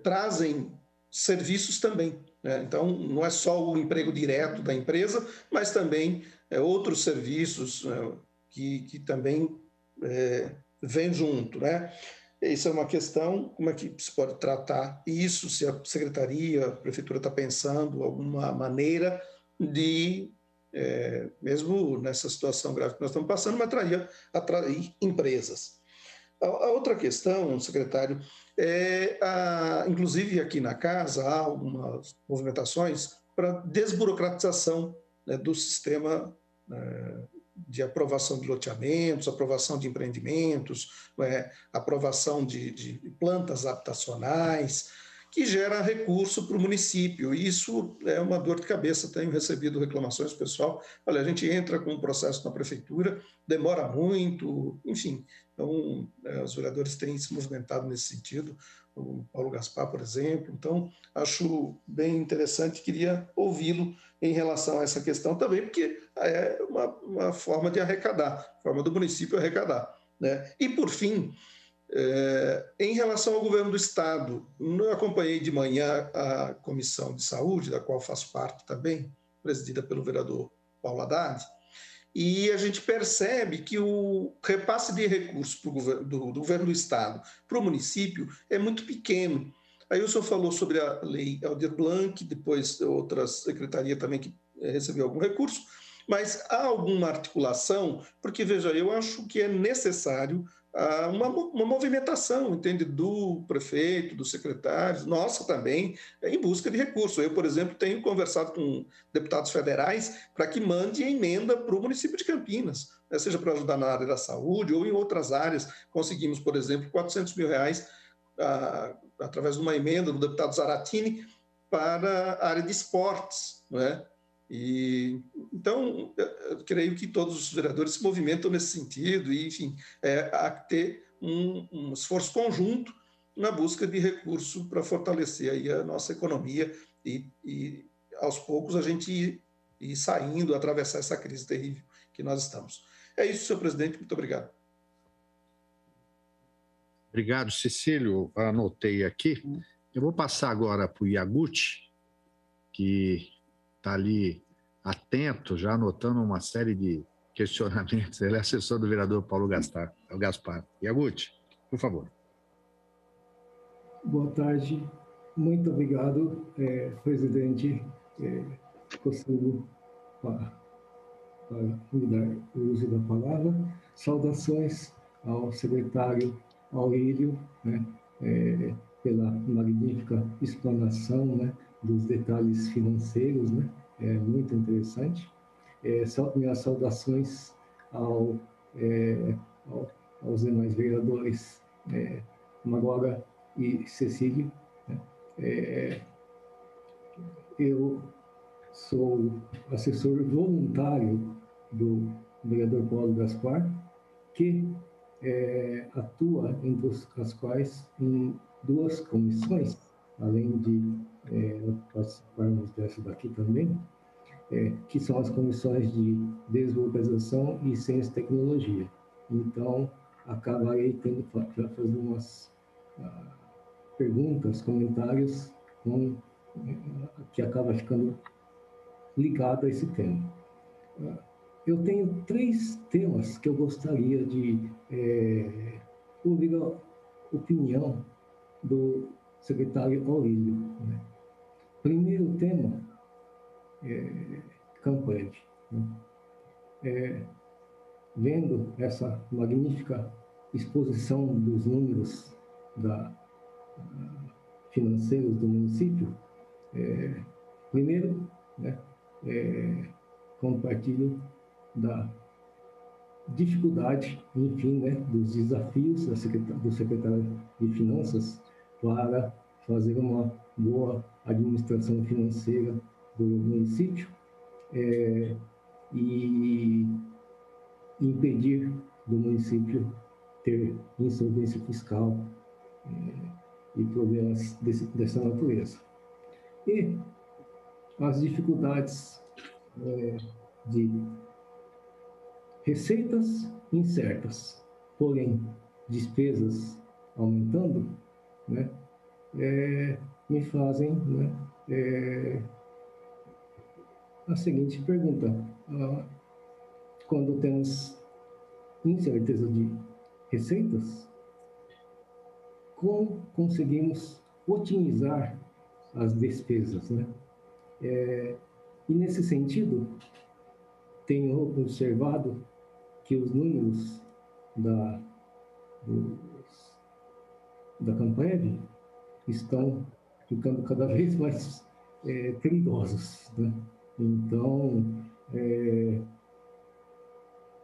F: trazem serviços também, né? Então, não é só o emprego direto da empresa, mas também outros serviços que também vêm junto, né? Isso é uma questão, como é que se pode tratar isso, se a secretaria, a prefeitura está pensando alguma maneira de, mesmo nessa situação grave que nós estamos passando, atrair empresas. A outra questão, secretário, inclusive aqui na casa há algumas movimentações para desburocratização, né, do sistema de aprovação de loteamentos, aprovação de empreendimentos, aprovação de plantas habitacionais, que gera recurso para o município. E isso é uma dor de cabeça. Tenho recebido reclamações do pessoal. Olha, a gente entra com um processo na prefeitura, demora muito, enfim. Então, os vereadores têm se movimentado nesse sentido, o Paulo Gaspar, por exemplo. Então, acho bem interessante, queria ouvi-lo em relação a essa questão também, porque é uma forma de arrecadar, forma do município arrecadar, né? E, por fim, em relação ao governo do Estado, eu acompanhei de manhã a Comissão de Saúde, da qual faço parte também, presidida pelo vereador Paulo Haddad, e a gente percebe que o repasse de recursos do governo do Estado para o município é muito pequeno. Aí o senhor falou sobre a lei Aldir Blanc, depois outra secretaria também que recebeu algum recurso, mas há alguma articulação? Porque, veja, eu acho que é necessário uma movimentação, entende, do prefeito, dos secretários, nossa também, em busca de recursos. Eu, por exemplo, tenho conversado com deputados federais para que mande emenda para o município de Campinas, né, seja para ajudar na área da saúde ou em outras áreas. Conseguimos, por exemplo, R$400 mil, através de uma emenda do deputado Zaratini, para a área de esportes, não é? Então, eu creio que todos os vereadores se movimentam nesse sentido e, enfim, há que ter um esforço conjunto na busca de recurso para fortalecer aí a nossa economia e aos poucos, a gente ir saindo, atravessar essa crise terrível que nós estamos. É isso, senhor presidente. Muito obrigado.
C: Obrigado, Cecílio. Anotei aqui. Eu vou passar agora para o Iaguti, que está ali atento, já anotando uma série de questionamentos. Ele é assessor do vereador Paulo Gaspar. Iaguti, por favor.
G: Boa tarde. Muito obrigado, presidente. Consigo para me dar o uso da palavra. Saudações ao secretário Aurélio, né, pela magnífica explanação, né, dos detalhes financeiros, né, muito interessante. Minhas saudações aos demais vereadores Magóga e Cecílio. Né. Eu sou assessor voluntário do vereador Paulo Gaspar, que atua, entre as quais, em duas comissões, além de participarmos dessa daqui também, que são as comissões de deslocalização e ciência e tecnologia. Então, acabarei tendo para fazer umas perguntas, comentários, que acaba ficando ligado a esse tema. Eu tenho 3 temas que eu gostaria de ouvir a opinião do secretário Aurélio. Né? Primeiro tema, Campo Grande. Né? Vendo essa magnífica exposição dos números financeiros do município, primeiro, né, compartilho da dificuldade, enfim, né, dos desafios do secretário de Finanças para fazer uma boa administração financeira do município e impedir do município ter insolvência fiscal e problemas dessa natureza. E as dificuldades de receitas incertas, porém despesas aumentando, né, me fazem, né, a seguinte pergunta: quando temos incerteza de receitas, como conseguimos otimizar as despesas, né? E nesse sentido, tenho observado que os números da Campaev estão ficando cada vez mais perigosos, né? Então,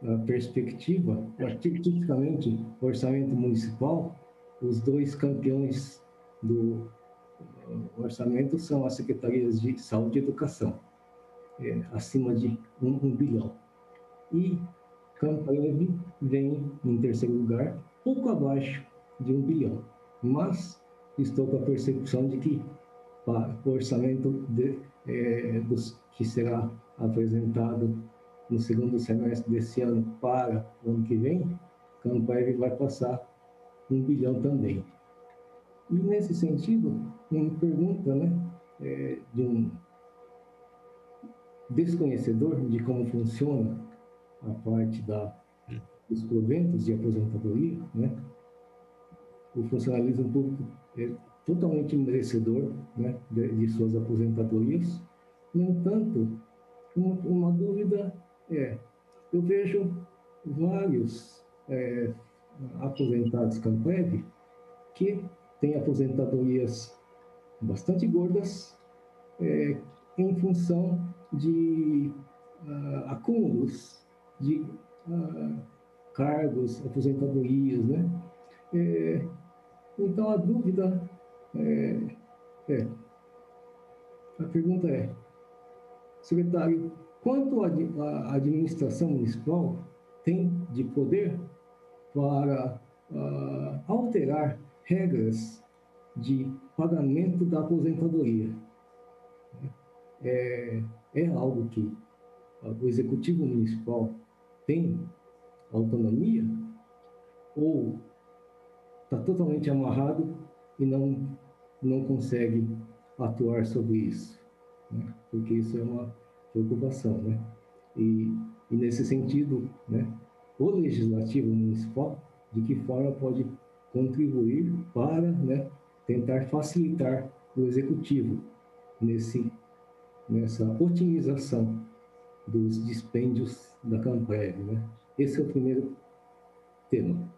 G: a perspectiva, tipicamente, o orçamento municipal, os dois campeões do orçamento são as secretarias de saúde e educação, acima de 1 bilhão. E Campaev vem em terceiro lugar, pouco abaixo de 1 bilhão. Mas estou com a percepção de que o orçamento que será apresentado no segundo semestre desse ano para o ano que vem, Campaev vai passar 1 bilhão também. E nesse sentido, uma pergunta, né, de um desconhecedor de como funciona a parte dos proventos de aposentadoria, né? O funcionalismo público é totalmente merecedor, né, de suas aposentadorias. No entanto, uma dúvida eu vejo vários aposentados Campaev que têm aposentadorias bastante gordas em função de acúmulos de cargos, aposentadorias, né? Então, a dúvida a pergunta é, secretário, quanto a administração municipal tem de poder para alterar regras de pagamento da aposentadoria? É algo que o Executivo Municipal tem autonomia ou está totalmente amarrado e não consegue atuar sobre isso, né? Porque isso é uma preocupação, né? E nesse sentido, né, o Legislativo Municipal, de que forma pode contribuir para, né, tentar facilitar o Executivo nessa otimização dos dispêndios da Campaev, né? Esse é o primeiro tema.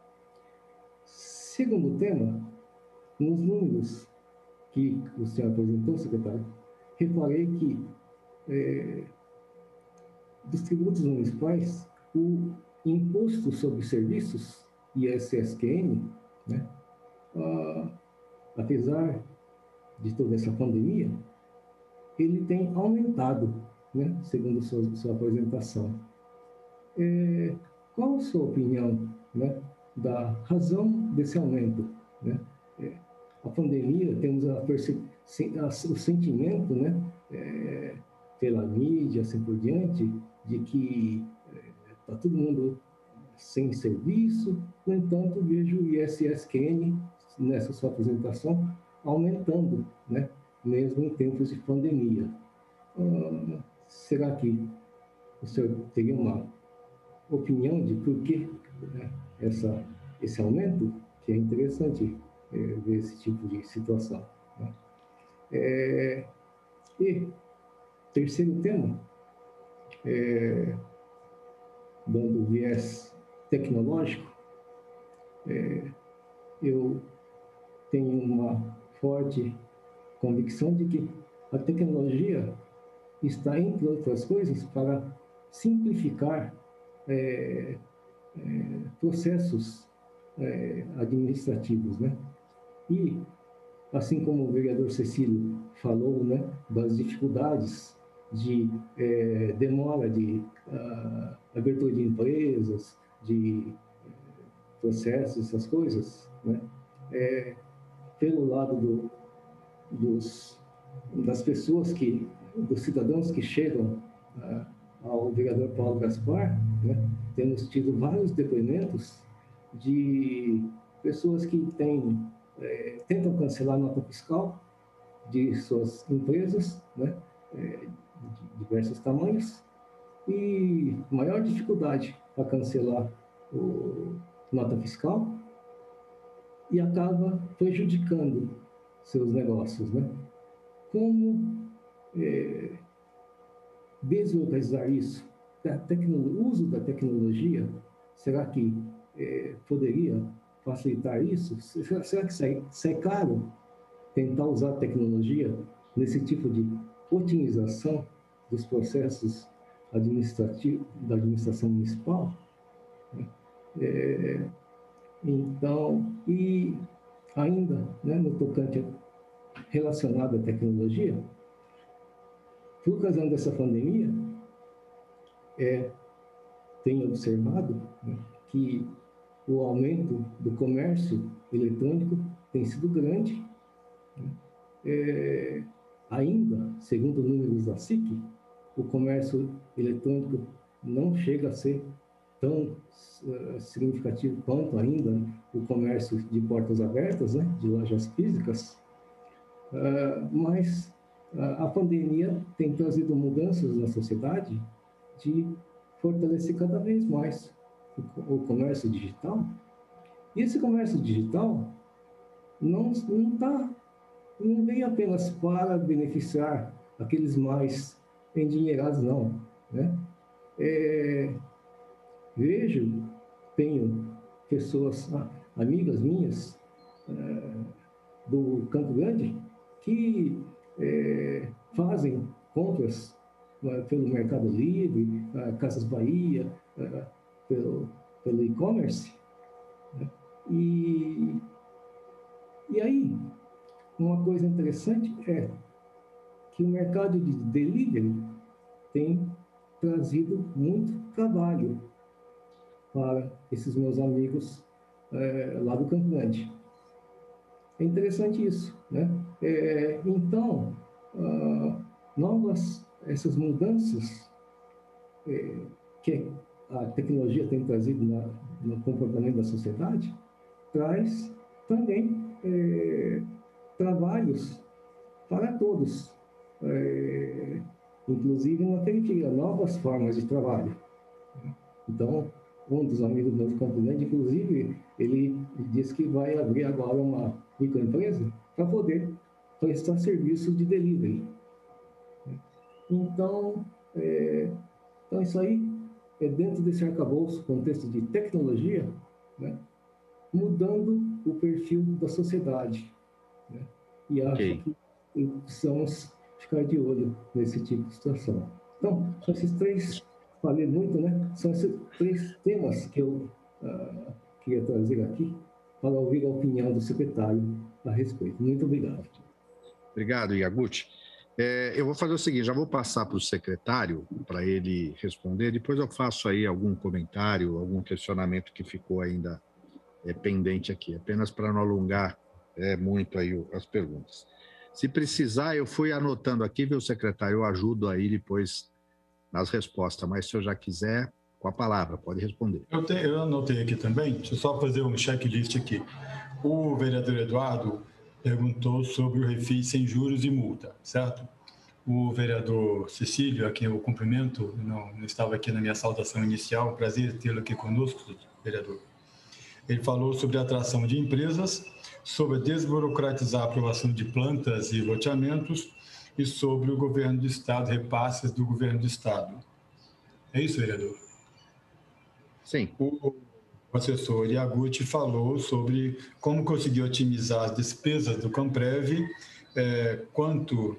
G: Segundo tema, nos números que o senhor apresentou, secretário, reparei que dos tributos municipais, o Imposto sobre Serviços, ISSQN, né, apesar de toda essa pandemia, ele tem aumentado, né, segundo sua apresentação. Qual a sua opinião, né, da razão desse aumento, né? A pandemia, temos o sentimento, né, pela mídia, assim por diante, de que está todo mundo sem serviço. No entanto, vejo o ISSQN, nessa sua apresentação, aumentando, né, mesmo em tempos de pandemia. Será que o senhor teria uma opinião de por que, né, esse aumento? Que é interessante ver esse tipo de situação, né? E terceiro tema, dando viés tecnológico, eu tenho uma forte convicção de que a tecnologia está, entre outras coisas, para simplificar processos administrativos, né? E, assim como o vereador Cecílio falou, né, das dificuldades de demora de abertura de empresas, de processos, essas coisas, né? Pelo lado das pessoas dos cidadãos que chegam ao vereador Paulo Gaspar, né, temos tido vários depoimentos de pessoas que tentam cancelar a nota fiscal de suas empresas, né, de diversos tamanhos, e maior dificuldade para cancelar nota fiscal, e acaba prejudicando seus negócios, né? Como deslocalizar isso? O uso da tecnologia, será que poderia facilitar isso? Será que sai caro tentar usar a tecnologia nesse tipo de otimização dos processos administrativos da administração municipal? Então, e ainda, né, no tocante relacionado à tecnologia, por ocasião dessa pandemia, tenho observado, né, que o aumento do comércio eletrônico tem sido grande. Ainda, segundo números da SIC, o comércio eletrônico não chega a ser tão significativo quanto ainda o comércio de portas abertas, né, de lojas físicas, mas a pandemia tem trazido mudanças na sociedade de fortalecer cada vez mais o comércio digital. E esse comércio digital não veio apenas para beneficiar aqueles mais endinheirados, não, né? Tenho pessoas, amigas minhas do Campo Grande, que fazem compras pelo Mercado Livre, Casas Bahia, pelo e-commerce, né? E aí, uma coisa interessante é que o mercado de delivery tem trazido muito trabalho para esses meus amigos lá do Campo Grande. É interessante isso, né? Então, essas mudanças que a tecnologia tem trazido no comportamento da sociedade, traz também trabalhos para todos, inclusive na periferia, novas formas de trabalho. Então, um dos amigos meus do Campo Grande, inclusive, ele disse que vai abrir agora uma microempresa para poder prestar serviços de delivery. Então, isso aí é dentro desse arcabouço, contexto de tecnologia, né, mudando o perfil da sociedade, né? E acho que precisamos ficar de olho nesse tipo de situação. Então, são esses três, falei muito, né? São esses três temas que eu queria trazer aqui para ouvir a opinião do secretário a respeito. Muito obrigado.
C: Obrigado, Iaguchi. Eu vou fazer o seguinte, já vou passar para o secretário, para ele responder, depois eu faço aí algum comentário, algum questionamento que ficou ainda pendente aqui, apenas para não alongar muito aí as perguntas. Se precisar, eu fui anotando aqui, viu, secretário, eu ajudo aí depois nas respostas, mas se eu já quiser, com a palavra, pode responder.
D: Eu anotei aqui também, deixa eu só fazer um checklist aqui. O vereador Eduardo perguntou sobre o refis sem juros e multa, certo? O vereador Cecílio, a quem eu cumprimento, não estava aqui na minha saudação inicial, prazer tê-lo aqui conosco, vereador. Ele falou sobre a atração de empresas, sobre desburocratizar a aprovação de plantas e loteamentos e sobre o governo do Estado, repasses do governo do Estado. É isso, vereador?
C: Sim.
D: O assessor Iaguchi falou sobre como conseguir otimizar as despesas do Camprev, quanto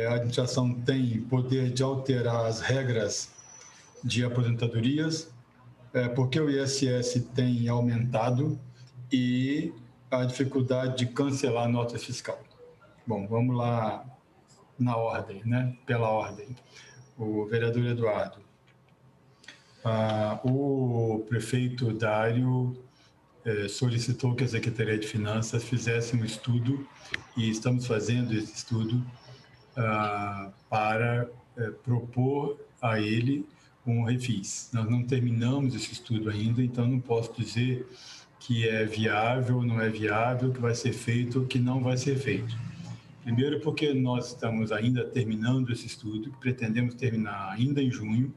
D: a administração tem poder de alterar as regras de aposentadorias, porque o ISS tem aumentado e a dificuldade de cancelar a nota fiscal. Bom, vamos lá na ordem, né? Pela ordem. O vereador Eduardo. O prefeito Dário solicitou que a Secretaria de Finanças fizesse um estudo, e estamos fazendo esse estudo para propor a ele um refis. Nós não terminamos esse estudo ainda, então não posso dizer que é viável, não é viável, que vai ser feito ou que não vai ser feito. Primeiro porque nós estamos ainda terminando esse estudo, que pretendemos terminar ainda em junho,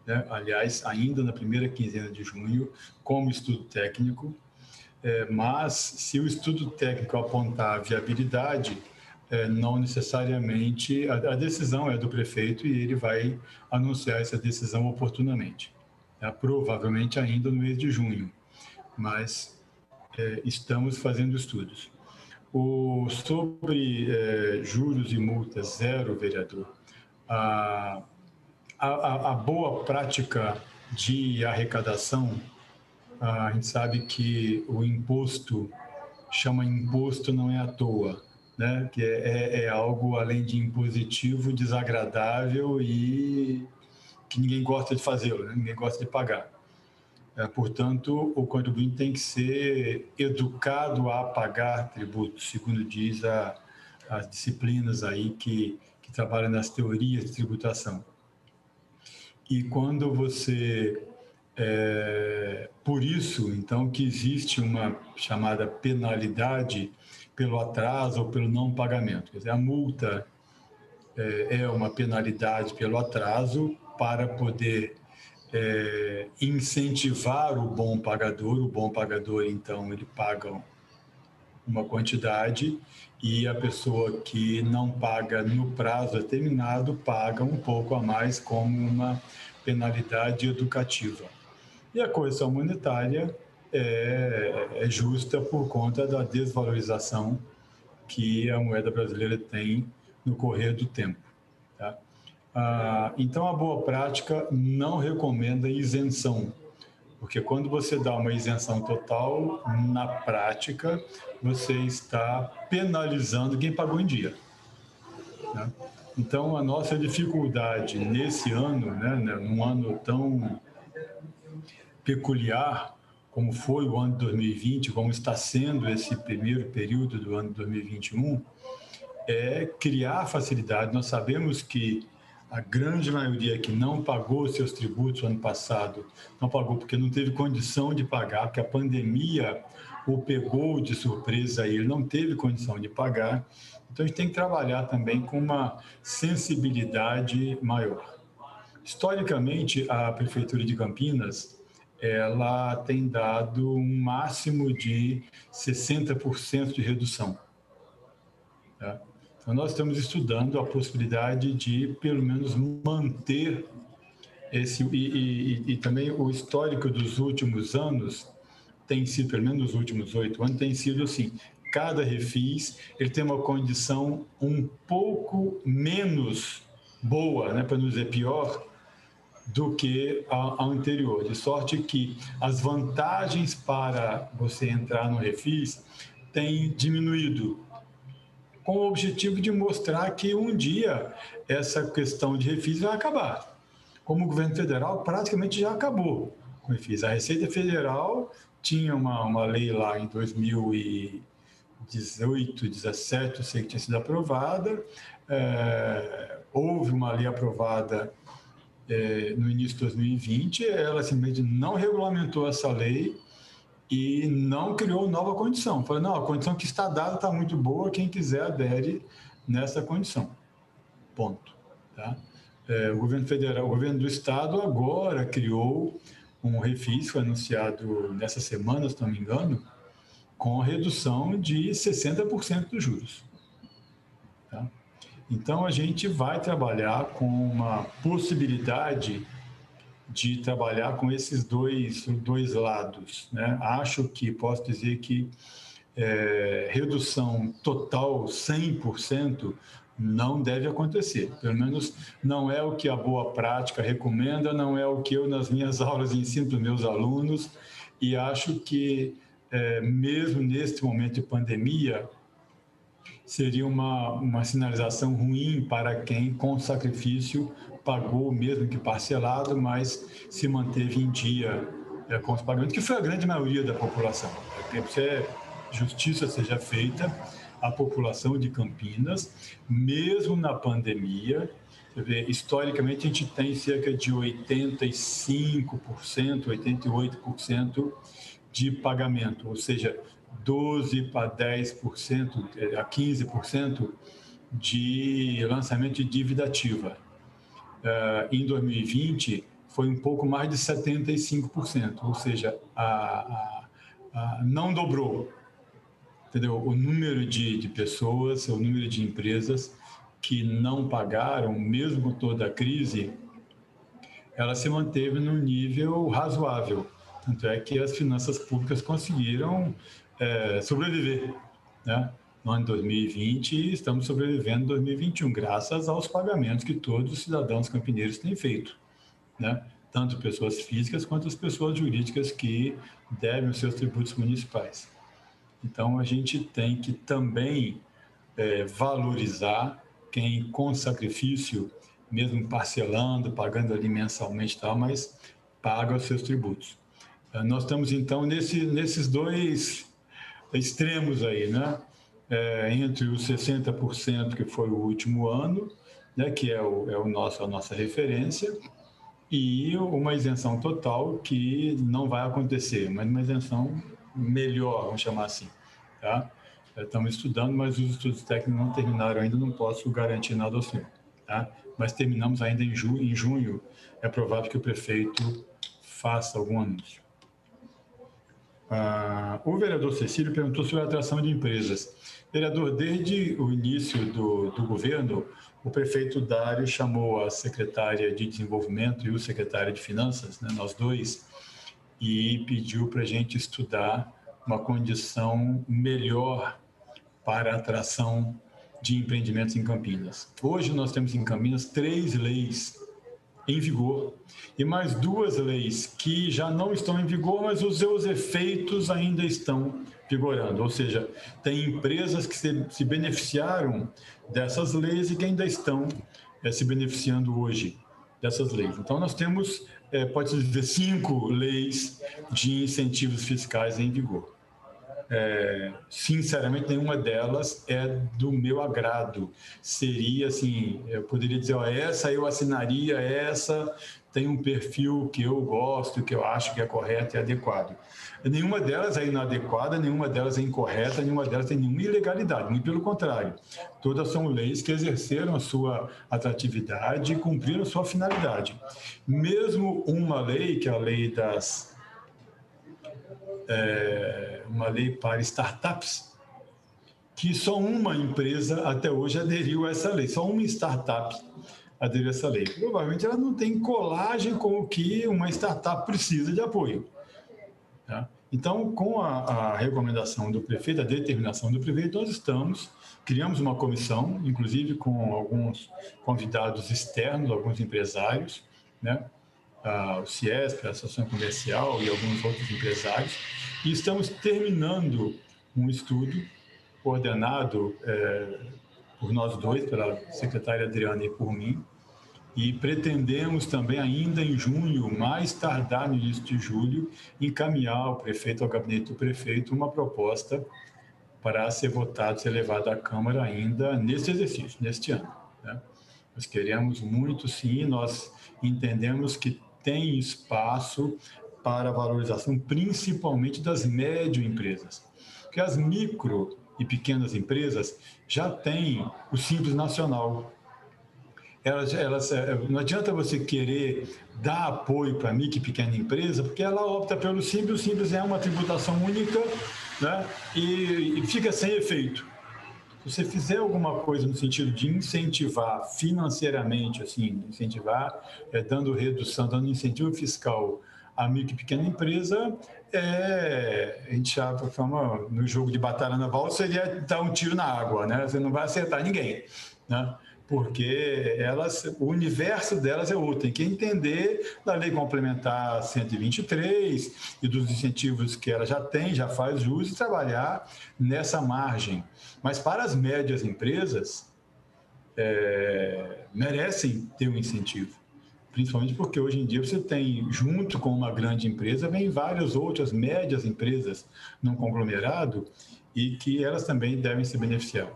D: né? Aliás, ainda na primeira quinzena de junho, como estudo técnico, mas se o estudo técnico apontar a viabilidade, não necessariamente, a decisão é do prefeito e ele vai anunciar essa decisão oportunamente, provavelmente ainda no mês de junho, mas estamos fazendo estudos. Sobre juros e multas zero, vereador, a boa prática de arrecadação, a gente sabe que o imposto, chama imposto não é à toa, né? Que é algo além de impositivo, desagradável e que ninguém gosta de fazê-lo, né? Ninguém gosta de pagar. Portanto, o contribuinte tem que ser educado a pagar tributos, segundo diz as disciplinas aí que trabalham nas teorias de tributação. E quando você... por isso, então, que existe uma chamada penalidade pelo atraso ou pelo não pagamento. Quer dizer, a multa é uma penalidade pelo atraso para poder incentivar o bom pagador. O bom pagador, então, ele paga uma quantidade e a pessoa que não paga no prazo determinado paga um pouco a mais como uma penalidade educativa. E a correção monetária é justa por conta da desvalorização que a moeda brasileira tem no correr do tempo. Tá? Então, a boa prática não recomenda isenção, porque quando você dá uma isenção total, na prática, você está penalizando quem pagou em dia. Tá? Então, a nossa dificuldade nesse ano, né, num ano tão peculiar como foi o ano de 2020, como está sendo esse primeiro período do ano de 2021, é criar facilidade. Nós sabemos que a grande maioria que não pagou seus tributos no ano passado, não pagou porque não teve condição de pagar, porque a pandemia o pegou de surpresa e ele não teve condição de pagar. Então, a gente tem que trabalhar também com uma sensibilidade maior. Historicamente, a Prefeitura de Campinas, ela tem dado um máximo de 60% de redução. Tá? Então, nós estamos estudando a possibilidade de, pelo menos, manter esse... E também o histórico dos últimos anos tem sido, pelo menos nos últimos 8 anos, tem sido assim, cada refis ele tem uma condição um pouco menos boa, né, para não dizer pior, do que a anterior, de sorte que as vantagens para você entrar no refis têm diminuído, com o objetivo de mostrar que um dia essa questão de refis vai acabar. Como o governo federal praticamente já acabou com o refis. A Receita Federal tinha uma lei lá em 2018, 2017, eu sei que tinha sido aprovada, houve uma lei aprovada no início de 2020, ela simplesmente não regulamentou essa lei e não criou nova condição. Falou, não, a condição que está dada está muito boa, quem quiser adere nessa condição. Ponto. Tá? O governo federal, o governo do estado agora criou um refis, foi anunciado nessa semana, se não me engano, com a redução de 60% dos juros. Tá? Então, a gente vai trabalhar com uma possibilidade de trabalhar com esses dois lados. Né? Acho que posso dizer que redução total 100% não deve acontecer. Pelo menos não é o que a boa prática recomenda, não é o que eu nas minhas aulas ensino para os meus alunos, e acho que mesmo neste momento de pandemia, seria uma sinalização ruim para quem, com sacrifício, pagou, mesmo que parcelado, mas se manteve em dia com os pagamentos, que foi a grande maioria da população. Justiça seja feita, a população de Campinas, mesmo na pandemia, historicamente a gente tem cerca de 85%, 88% de pagamento, ou seja, 12% para 10%, a 15% de lançamento de dívida ativa. Em 2020, foi um pouco mais de 75%, ou seja, não dobrou, entendeu? O número de pessoas, o número de empresas que não pagaram, mesmo com toda a crise, ela se manteve num nível razoável. Tanto é que as finanças públicas conseguiram sobreviver, né? No ano de 2020 e estamos sobrevivendo em 2021, graças aos pagamentos que todos os cidadãos campineiros têm feito, né? Tanto pessoas físicas quanto as pessoas jurídicas que devem os seus tributos municipais. Então, a gente tem que também valorizar quem, com sacrifício, mesmo parcelando, pagando ali mensalmente e tal, mas paga os seus tributos. Nós estamos, então, nesses dois extremos aí, né? Entre os 60%, que foi o último ano, né, que é a nossa referência, e uma isenção total que não vai acontecer, mas uma isenção melhor, vamos chamar assim, tá? Estamos estudando, mas os estudos técnicos não terminaram ainda, não posso garantir nada ao senhor, tá? Mas terminamos ainda em junho, é provável que o prefeito faça algum anúncio. O vereador Cecílio perguntou sobre a atração de empresas. Vereador, desde o início do governo, o prefeito Dário chamou a secretária de Desenvolvimento e o secretário de Finanças, né, nós dois, e pediu para a gente estudar uma condição melhor para a atração de empreendimentos em Campinas. Hoje nós temos em Campinas 3 leis em vigor e mais 2 leis que já não estão em vigor, mas os seus efeitos ainda estão vigorando. Ou seja, tem empresas que se beneficiaram dessas leis e que ainda estão se beneficiando hoje dessas leis. Então, nós temos, pode-se dizer, 5 leis de incentivos fiscais em vigor. Sinceramente, nenhuma delas é do meu agrado. Seria assim, eu poderia dizer, essa eu assinaria, essa tem um perfil que eu gosto, que eu acho que é correto e adequado. Nenhuma delas é inadequada, nenhuma delas é incorreta, nenhuma delas tem nenhuma ilegalidade, muito pelo contrário. Todas são leis que exerceram a sua atratividade e cumpriram a sua finalidade. Mesmo uma lei, que é a lei uma lei para startups, que só uma empresa até hoje aderiu a essa lei, só uma startup aderiu a essa lei. Provavelmente ela não tem colagem com o que uma startup precisa de apoio, tá? Então, com a recomendação do prefeito, a determinação do prefeito, nós criamos uma comissão, inclusive com alguns convidados externos, alguns empresários, né? O CIESP, a Associação Comercial e alguns outros empresários, e estamos terminando um estudo coordenado por nós dois, pela secretária Adriana e por mim, e pretendemos também ainda em junho, mais tardar no início de julho, encaminhar ao prefeito, ao gabinete do prefeito, uma proposta para ser votada, ser levada à Câmara ainda neste exercício, neste ano, né? Nós queremos muito, sim, nós entendemos que tem espaço para a valorização, principalmente das médio-empresas, porque as micro e pequenas empresas já têm o Simples Nacional. Não adianta você querer dar apoio para a micro e pequena empresa, porque ela opta pelo Simples, o Simples é uma tributação única, né? E fica sem efeito. Se você fizer alguma coisa no sentido de incentivar financeiramente, assim, incentivar, dando redução, dando incentivo fiscal à micro e pequena empresa, a gente chama no jogo de batalha naval, seria dar um tiro na água, né? Você não vai acertar ninguém, né? Porque o universo delas é outro. Tem que entender da Lei Complementar 123 e dos incentivos que ela já tem, já faz uso, e trabalhar nessa margem. Mas para as médias empresas, merecem ter um incentivo. Principalmente porque hoje em dia você tem, junto com uma grande empresa, vem várias outras médias empresas num conglomerado e que elas também devem se beneficiar.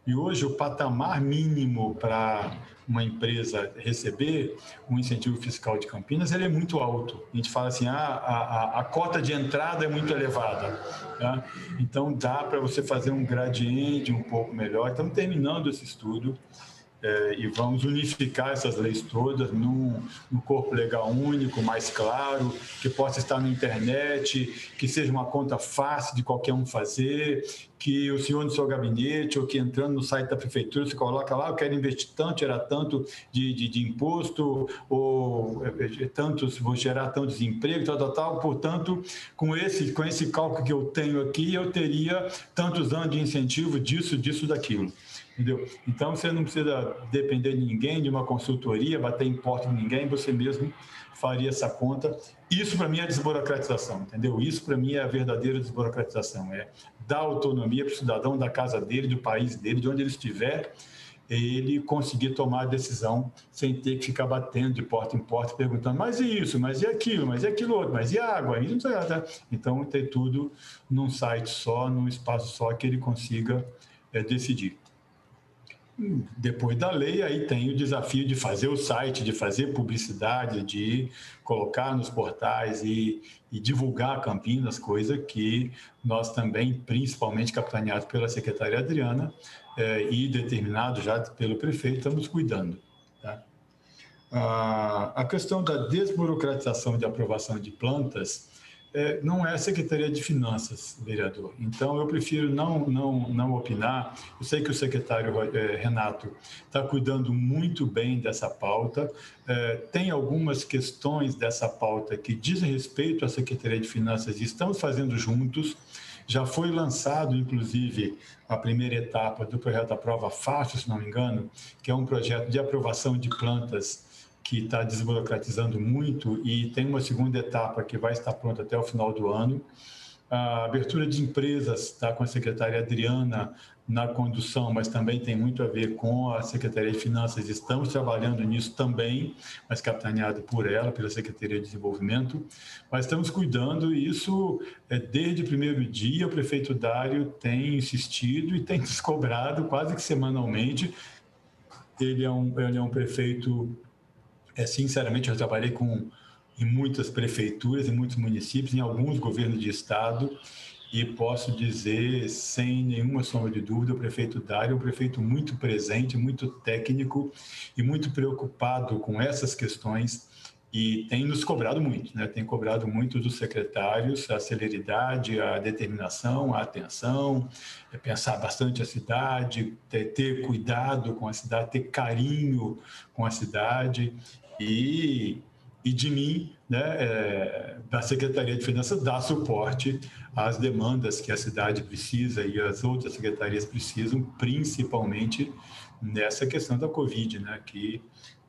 D: E hoje o patamar mínimo para uma empresa receber um incentivo fiscal de Campinas, ele é muito alto. A gente fala assim, a cota de entrada é muito elevada, tá? Então dá para você fazer um gradiente um pouco melhor. Estamos terminando esse estudo. E vamos unificar essas leis todas num corpo legal único, mais claro, que possa estar na internet, que seja uma conta fácil de qualquer um fazer, que o senhor no seu gabinete ou que entrando no site da prefeitura, você coloca lá, eu quero investir tanto, gerar tanto de imposto, ou tantos, vou gerar tantos empregos, tal. Portanto, com esse cálculo que eu tenho aqui, eu teria tantos anos de incentivo disso, daquilo. Entendeu? Então, você não precisa depender de ninguém, de uma consultoria, bater em porta de ninguém, você mesmo faria essa conta. Isso, para mim, é desburocratização, entendeu? Isso, para mim, é a verdadeira desburocratização, é dar autonomia para o cidadão da casa dele, do país dele, de onde ele estiver, ele conseguir tomar a decisão sem ter que ficar batendo de porta em porta, perguntando, mas e isso, mas e aquilo outro, mas e a água? Isso não sei nada. Então, ter tudo num site só, num espaço só, que ele consiga decidir. Depois da lei, aí tem o desafio de fazer o site, de fazer publicidade, de colocar nos portais e divulgar Campinas, coisa que nós também, principalmente capitaneados pela secretária Adriana e determinado já pelo prefeito, estamos cuidando. Tá? A questão da desburocratização de aprovação de plantas não é a Secretaria de Finanças, vereador. Então, eu prefiro não opinar. Eu sei que o secretário Renato está cuidando muito bem dessa pauta. Tem algumas questões dessa pauta que dizem respeito à Secretaria de Finanças e estamos fazendo juntos. Já foi lançado, inclusive, a primeira etapa do projeto Aprova Fácil, se não me engano, que é um projeto de aprovação de plantas que está desburocratizando muito, e tem uma segunda etapa que vai estar pronta até o final do ano. A abertura de empresas está com a secretária Adriana na condução, mas também tem muito a ver com a Secretaria de Finanças. Estamos trabalhando nisso também, mas capitaneado por ela, pela Secretaria de Desenvolvimento. Mas estamos cuidando, e isso, desde o primeiro dia, o prefeito Dário tem insistido e tem descobrado quase que semanalmente. Ele é um prefeito... sinceramente, eu trabalhei em muitas prefeituras, em muitos municípios, em alguns governos de estado, e posso dizer, sem nenhuma sombra de dúvida, o prefeito Dário é um prefeito muito presente, muito técnico e muito preocupado com essas questões, e tem nos cobrado muito, né? Tem cobrado muito dos secretários a celeridade, a determinação, a atenção, pensar bastante a cidade, ter cuidado com a cidade, ter carinho com a cidade, e de mim, né, da Secretaria de Finanças, dar suporte às demandas que a cidade precisa e as outras secretarias precisam, principalmente nessa questão da Covid, né, que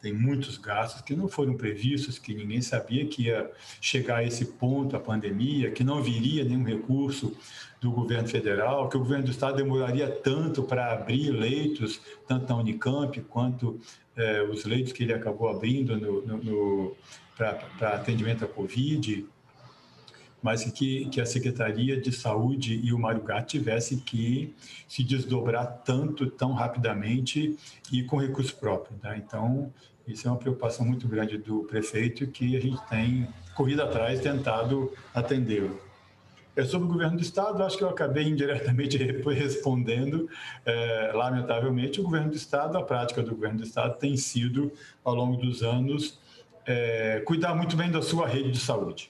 D: tem muitos gastos que não foram previstos, que ninguém sabia que ia chegar a esse ponto, a pandemia, que não viria nenhum recurso do governo federal, que o governo do estado demoraria tanto para abrir leitos, tanto na Unicamp quanto os leitos que ele acabou abrindo para atendimento à Covid, mas que a Secretaria de Saúde e o Mário Gatti tivessem que se desdobrar tão rapidamente e com recurso próprio. Tá? Então, isso é uma preocupação muito grande do prefeito, que a gente tem corrido atrás, tentado atendê-lo. Sobre o governo do estado, acho que eu acabei indiretamente respondendo. Lamentavelmente, o governo do estado, a prática do governo do estado tem sido, ao longo dos anos, cuidar muito bem da sua rede de saúde.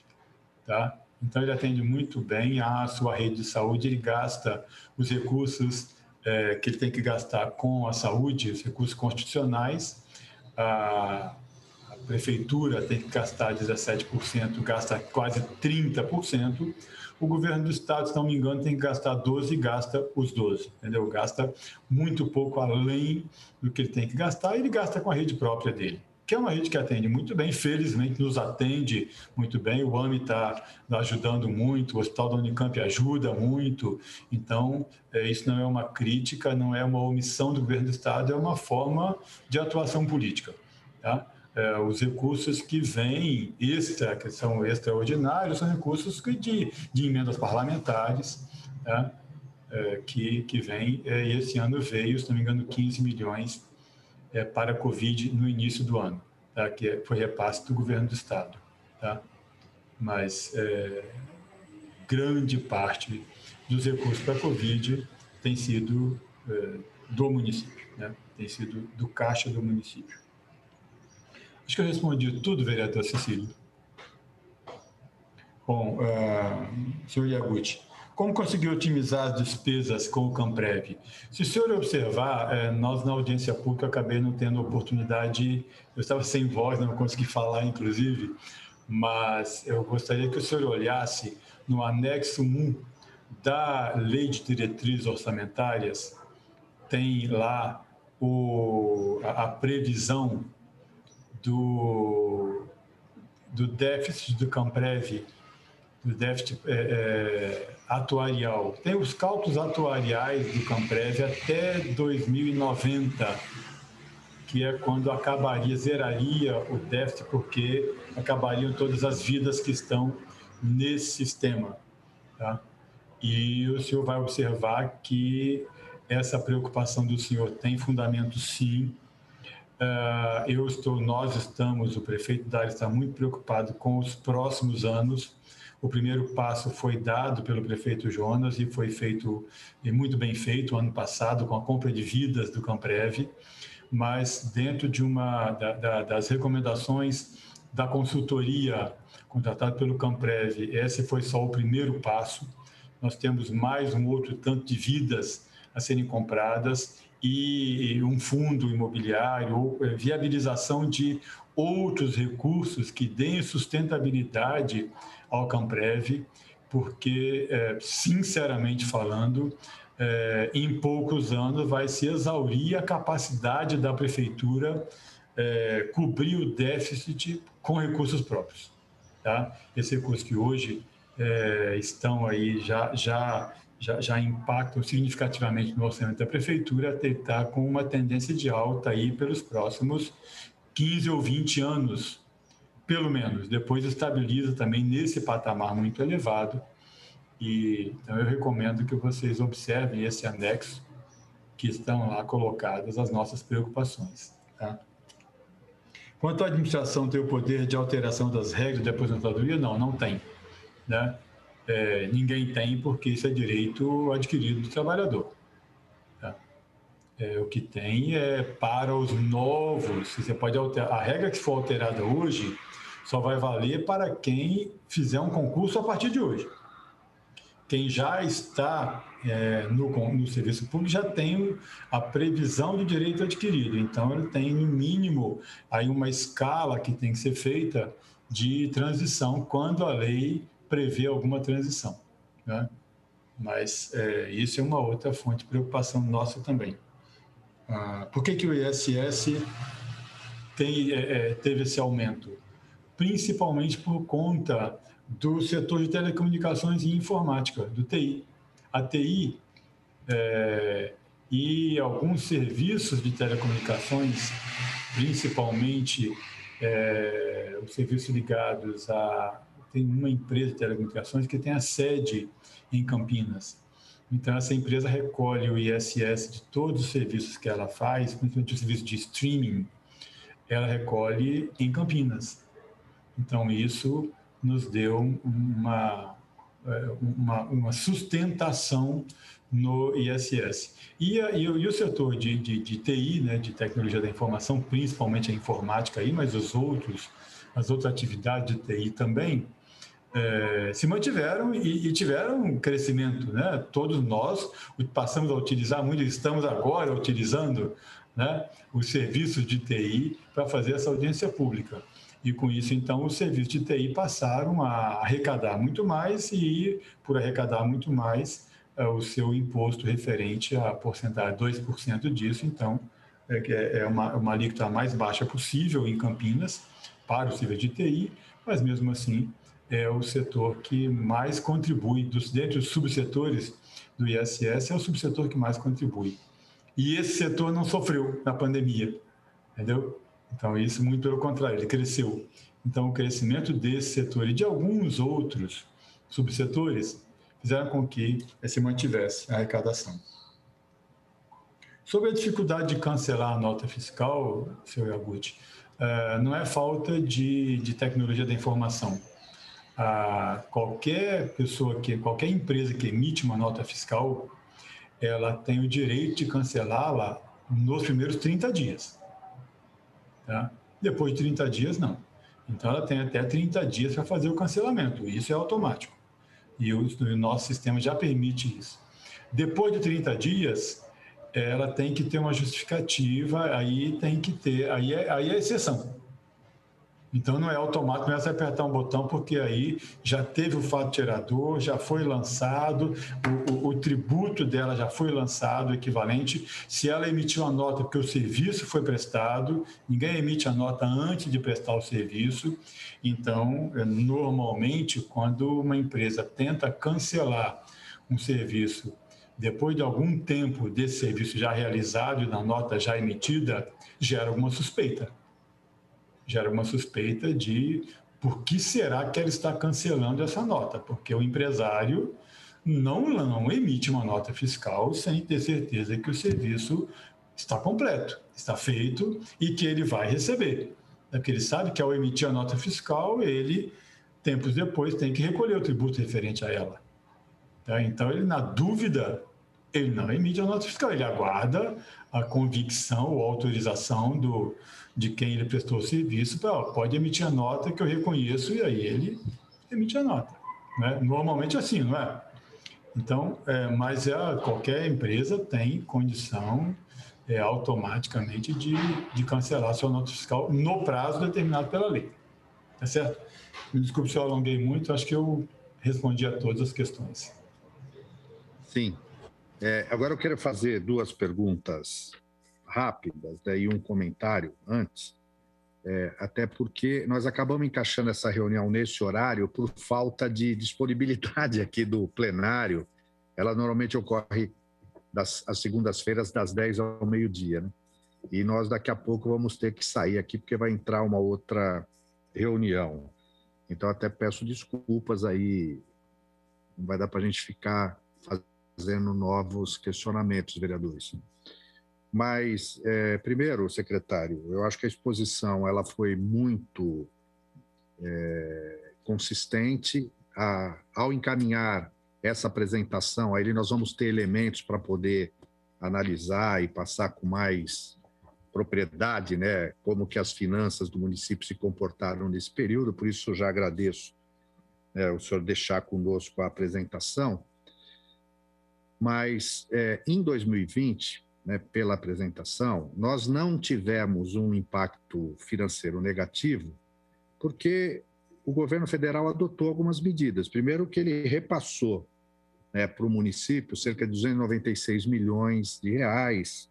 D: Tá? Então, ele atende muito bem a sua rede de saúde, ele gasta os recursos que ele tem que gastar com a saúde, os recursos constitucionais. A prefeitura tem que gastar 17%, gasta quase 30%. O governo do estado, se não me engano, tem que gastar 12% e gasta os 12%, entendeu? Gasta muito pouco além do que ele tem que gastar, e ele gasta com a rede própria dele, que é uma rede que atende muito bem, felizmente nos atende muito bem. O AME está ajudando muito, o Hospital da Unicamp ajuda muito. Então, isso não é uma crítica, não é uma omissão do governo do estado, é uma forma de atuação política. Tá? Os recursos que vêm, que são extraordinários, são recursos de emendas parlamentares, tá? que vem, e esse ano veio, se não me engano, 15 milhões para a Covid no início do ano, tá? Que foi repasse do governo do estado, tá? Mas grande parte dos recursos para a Covid tem sido do município, né? Tem sido do caixa do município. Acho que eu respondi tudo, vereador Cecílio. Bom, senhor Iaguti, como conseguir otimizar as despesas com o Camprev? Se o senhor observar, nós na audiência pública acabei não tendo oportunidade, eu estava sem voz, não consegui falar, inclusive, mas eu gostaria que o senhor olhasse no anexo 1 da Lei de Diretrizes Orçamentárias, tem lá a previsão do déficit do Camprev, do déficit atuarial. Tem os cálculos atuariais do Camprev até 2090, que é quando zeraria o déficit, porque acabariam todas as vidas que estão nesse sistema, tá? E o senhor vai observar que essa preocupação do senhor tem fundamento, sim. Nós estamos, o prefeito Dário está muito preocupado com os próximos anos. O primeiro passo foi dado pelo prefeito Jonas e foi feito, e muito bem feito, ano passado, com a compra de vidas do Camprev, mas dentro de das recomendações da consultoria contratada pelo Camprev, esse foi só o primeiro passo. Nós temos mais um outro tanto de vidas a serem compradas e um fundo imobiliário, ou viabilização de outros recursos que deem sustentabilidade ao Camprev, porque, sinceramente falando, em poucos anos vai se exaurir a capacidade da prefeitura cobrir o déficit com recursos próprios, tá? Esses recursos que hoje estão aí já impactam significativamente no orçamento da prefeitura, está com uma tendência de alta aí pelos próximos 15 ou 20 anos, pelo menos. Depois estabiliza também nesse patamar muito elevado. Então, eu recomendo que vocês observem esse anexo, que estão lá colocadas as nossas preocupações, tá? Quanto à administração ter o poder de alteração das regras de aposentadoria, não tem, né? Ninguém tem, porque isso é direito adquirido do trabalhador, tá? O que tem é para os novos, você pode alterar, a regra que for alterada hoje só vai valer para quem fizer um concurso a partir de hoje. Quem já está no serviço público já tem a previsão de direito adquirido, então ele tem, no mínimo, aí uma escala que tem que ser feita de transição quando a lei prevê alguma transição, né? Mas isso é uma outra fonte de preocupação nossa também. Por que o ISS teve esse aumento? Principalmente por conta do setor de telecomunicações e informática, do TI. A TI e alguns serviços de telecomunicações, principalmente os serviços ligados tem uma empresa de telecomunicações que tem a sede em Campinas. Então, essa empresa recolhe o ISS de todos os serviços que ela faz, principalmente o serviço de streaming, ela recolhe em Campinas. Então, isso nos deu uma sustentação no ISS. E o setor de TI, né, de tecnologia da informação, principalmente a informática, aí, mas as outras atividades de TI também, se mantiveram e tiveram um crescimento, né? Todos nós passamos a utilizar muito, estamos agora utilizando, né, os serviços de TI para fazer essa audiência pública. E com isso, então, os serviços de TI passaram a arrecadar muito mais e, por arrecadar muito mais, o seu imposto referente à porcentagem, 2% disso, então, é uma alíquota mais baixa possível em Campinas para o serviço de TI, mas mesmo assim é o setor que mais contribui, dentre os subsetores do ISS, é o subsetor que mais contribui. E esse setor não sofreu na pandemia, entendeu? Então, isso, muito pelo contrário, ele cresceu. Então, o crescimento desse setor e de alguns outros subsetores fizeram com que se mantivesse a arrecadação. Sobre a dificuldade de cancelar a nota fiscal, senhor Yaguchi, não é falta de tecnologia da informação. Qualquer empresa que emite uma nota fiscal, ela tem o direito de cancelá-la nos primeiros 30 dias. Tá? Depois de 30 dias, não. Então, ela tem até 30 dias para fazer o cancelamento. Isso é automático. E o nosso sistema já permite isso. Depois de 30 dias, ela tem que ter uma justificativa, aí é exceção. Então, não é automático, não é você apertar um botão, porque aí já teve o fato gerador, já foi lançado, o tributo dela já foi lançado, equivalente. Se ela emitiu a nota porque o serviço foi prestado, ninguém emite a nota antes de prestar o serviço. Então, normalmente, quando uma empresa tenta cancelar um serviço depois de algum tempo desse serviço já realizado e da nota já emitida, gera alguma suspeita. Gera uma suspeita de por que será que ela está cancelando essa nota, porque o empresário não emite uma nota fiscal sem ter certeza que o serviço está completo, está feito e que ele vai receber. Porque ele sabe que ao emitir a nota fiscal, ele, tempos depois, tem que recolher o tributo referente a ela. Tá? Então, ele, na dúvida, ele não emite a nota fiscal, ele aguarda a convicção ou autorização de quem ele prestou o serviço, pode emitir a nota que eu reconheço, e aí ele emite a nota. Né? Normalmente é assim, não é? Então, mas qualquer empresa tem condição automaticamente de cancelar sua nota fiscal no prazo determinado pela lei. Tá certo? Me desculpe se eu alonguei muito, acho que eu respondi a todas as questões.
C: Sim. Agora eu quero fazer duas perguntas rápidas, daí um comentário antes, até porque nós acabamos encaixando essa reunião nesse horário por falta de disponibilidade aqui do plenário. Ela normalmente ocorre às segundas-feiras, das 10 ao meio-dia, né? E nós daqui a pouco vamos ter que sair aqui, porque vai entrar uma outra reunião. Então, até peço desculpas aí, não vai dar para a gente ficar fazendo novos questionamentos, vereadores. Mas, primeiro, secretário, eu acho que a exposição ela foi muito consistente. Ao encaminhar essa apresentação, aí nós vamos ter elementos para poder analisar e passar com mais propriedade, né, como que as finanças do município se comportaram nesse período. Por isso, eu já agradeço o senhor deixar conosco a apresentação. Mas, em 2020, né, pela apresentação, nós não tivemos um impacto financeiro negativo, porque o governo federal adotou algumas medidas. Primeiro, que ele repassou, né, para o município cerca de 296 milhões de reais,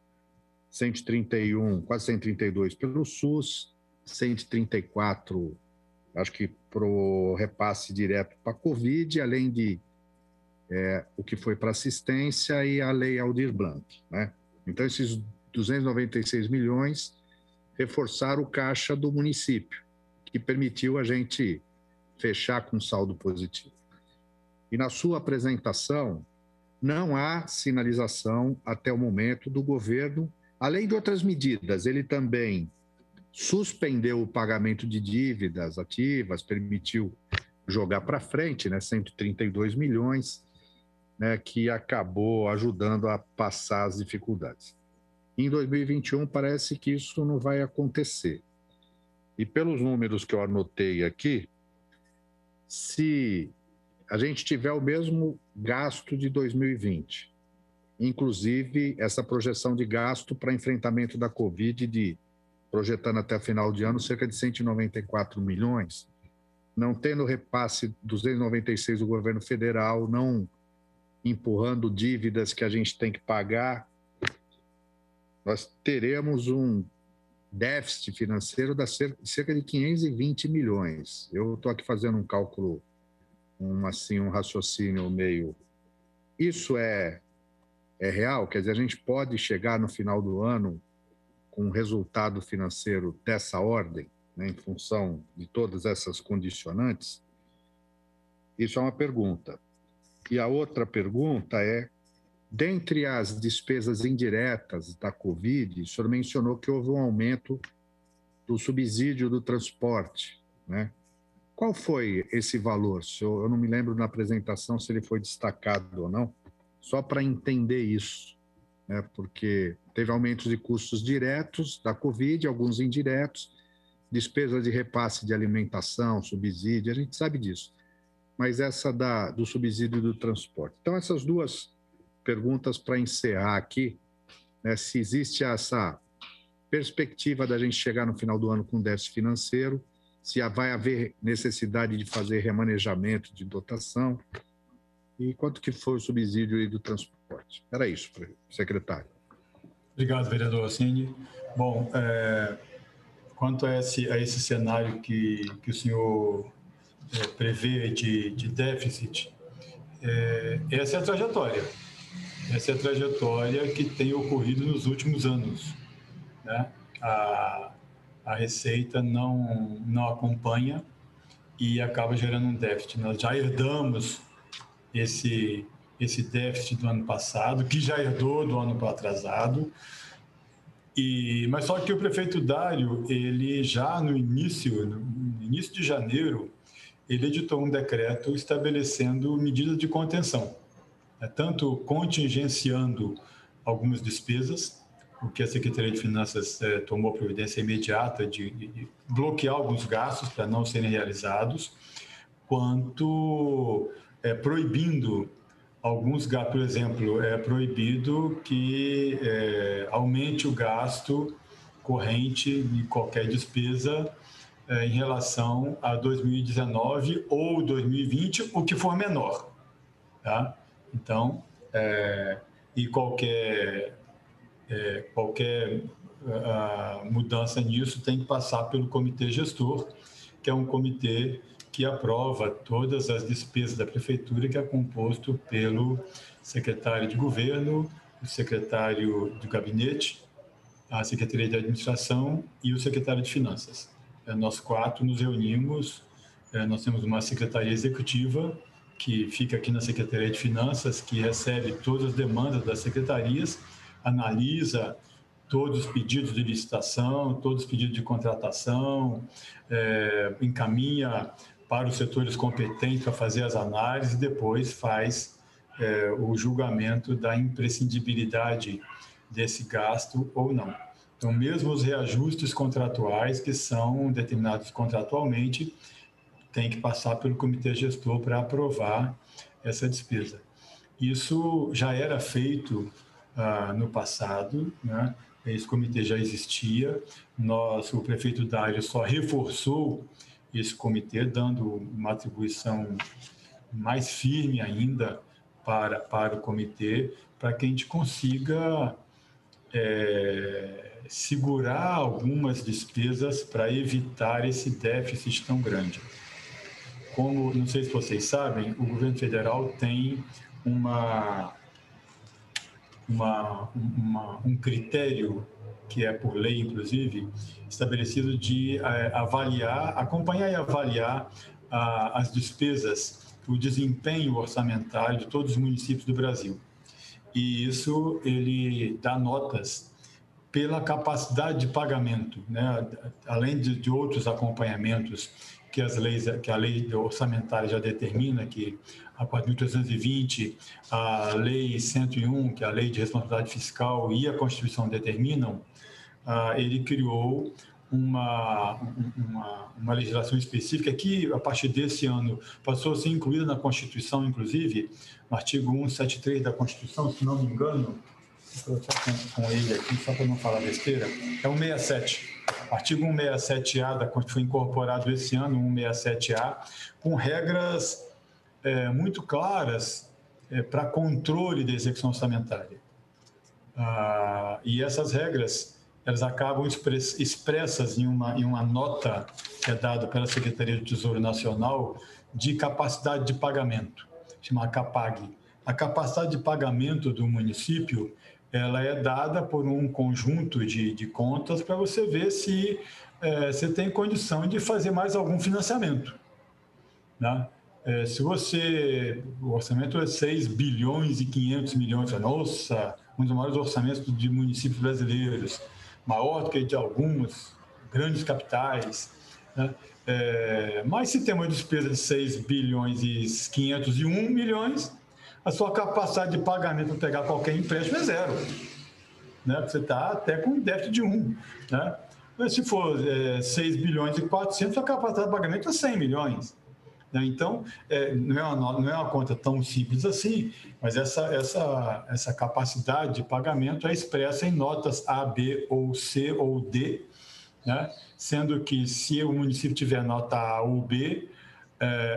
C: 131, quase 132 pelo SUS, 134, acho que para o repasse direto para a Covid, além de o que foi para assistência e a Lei Aldir Blanc, né? Então, esses 296 milhões reforçaram o caixa do município, que permitiu a gente fechar com saldo positivo. E na sua apresentação, não há sinalização até o momento do governo, além de outras medidas. Ele também suspendeu o pagamento de dívidas ativas, permitiu jogar para frente, né, 132 milhões, né, que acabou ajudando a passar as dificuldades. Em 2021, parece que isso não vai acontecer. E pelos números que eu anotei aqui, se a gente tiver o mesmo gasto de 2020, inclusive essa projeção de gasto para enfrentamento da Covid, projetando até final de ano, cerca de 194 milhões, não tendo repasse 296 do governo federal, não empurrando dívidas que a gente tem que pagar, nós teremos um déficit financeiro de cerca de 520 milhões. Eu estou aqui fazendo um cálculo, um raciocínio meio... Isso é real? Quer dizer, a gente pode chegar no final do ano com um resultado financeiro dessa ordem, né, em função de todas essas condicionantes? Isso é uma pergunta. E a outra pergunta é, dentre as despesas indiretas da Covid, o senhor mencionou que houve um aumento do subsídio do transporte, né? Qual foi esse valor? Eu não me lembro na apresentação se ele foi destacado ou não, só para entender isso, né? Porque teve aumentos de custos diretos da Covid, alguns indiretos, despesas de repasse de alimentação, subsídio, a gente sabe disso, mas essa do subsídio do transporte. Então, essas duas perguntas para encerrar aqui, né? Se existe essa perspectiva da gente chegar no final do ano com déficit financeiro, se vai haver necessidade de fazer remanejamento de dotação e quanto que foi o subsídio aí do transporte. Era isso, secretário.
D: Obrigado, vereador Rossini. Bom, quanto a esse cenário que o senhor prevê de déficit, essa é a trajetória. Essa é a trajetória que tem ocorrido nos últimos anos, né? A receita não acompanha e acaba gerando um déficit. Nós já herdamos esse déficit do ano passado, que já herdou do ano atrasado, mas só que o prefeito Dário, ele já no início de janeiro, ele editou um decreto estabelecendo medidas de contenção, tanto contingenciando algumas despesas, o que a Secretaria de Finanças tomou providência imediata de bloquear alguns gastos para não serem realizados, quanto proibindo alguns gastos. Por exemplo, é proibido que aumente o gasto corrente de qualquer despesa em relação a 2019 ou 2020, o que for menor. Tá? Então, e qualquer mudança nisso tem que passar pelo comitê gestor, que é um comitê que aprova todas as despesas da prefeitura, que é composto pelo secretário de governo, o secretário do gabinete, a secretaria de administração e o secretário de finanças. Nós quatro nos reunimos, nós temos uma secretaria executiva que fica aqui na Secretaria de Finanças, que recebe todas as demandas das secretarias, analisa todos os pedidos de licitação, todos os pedidos de contratação, encaminha para os setores competentes para fazer as análises e depois faz o julgamento da imprescindibilidade desse gasto ou não. Então, mesmo os reajustes contratuais que são determinados contratualmente, tem que passar pelo comitê gestor para aprovar essa despesa. Isso já era feito no passado, né? Esse comitê já existia, o prefeito Dário só reforçou esse comitê, dando uma atribuição mais firme ainda para o comitê, para que a gente consiga segurar algumas despesas para evitar esse déficit tão grande. Como, não sei se vocês sabem, o governo federal tem um critério, que é por lei, inclusive, estabelecido de acompanhar e avaliar as despesas, o desempenho orçamentário de todos os municípios do Brasil. E isso, ele dá notas pela capacidade de pagamento, né? Além de outros acompanhamentos que a lei orçamentária já determina, que a 4.320, a Lei 101, que é a Lei de Responsabilidade Fiscal, e a Constituição determinam, ele criou uma legislação específica que, a partir desse ano, passou a ser incluída na Constituição, inclusive, no artigo 173 da Constituição, se não me engano, vou colocar com ele aqui, só para não falar besteira, é o 167. O artigo 167A foi incorporado esse ano, 167A, com regras muito claras para controle da execução orçamentária. E essas regras, elas acabam expressas em uma nota que é dada pela Secretaria do Tesouro Nacional de capacidade de pagamento, chamada CAPAG. A capacidade de pagamento do município, ela é dada por um conjunto de contas para você ver se você tem condição de fazer mais algum financiamento, né? Se o orçamento é 6 bilhões e 500 milhões, nossa, um dos maiores orçamentos de municípios brasileiros, maior do que de algumas grandes capitais, né? Mas se tem uma despesa de 6 bilhões e 501 milhões, a sua capacidade de pagamento para pegar qualquer empréstimo é zero, né? Você está até com um déficit de 1, né? Mas se for 6 bilhões e 400, a capacidade de pagamento é 100 milhões. Né? Então, não é uma conta tão simples assim, mas essa capacidade de pagamento é expressa em notas A, B, ou C ou D, né? Sendo que se o município tiver nota A ou B,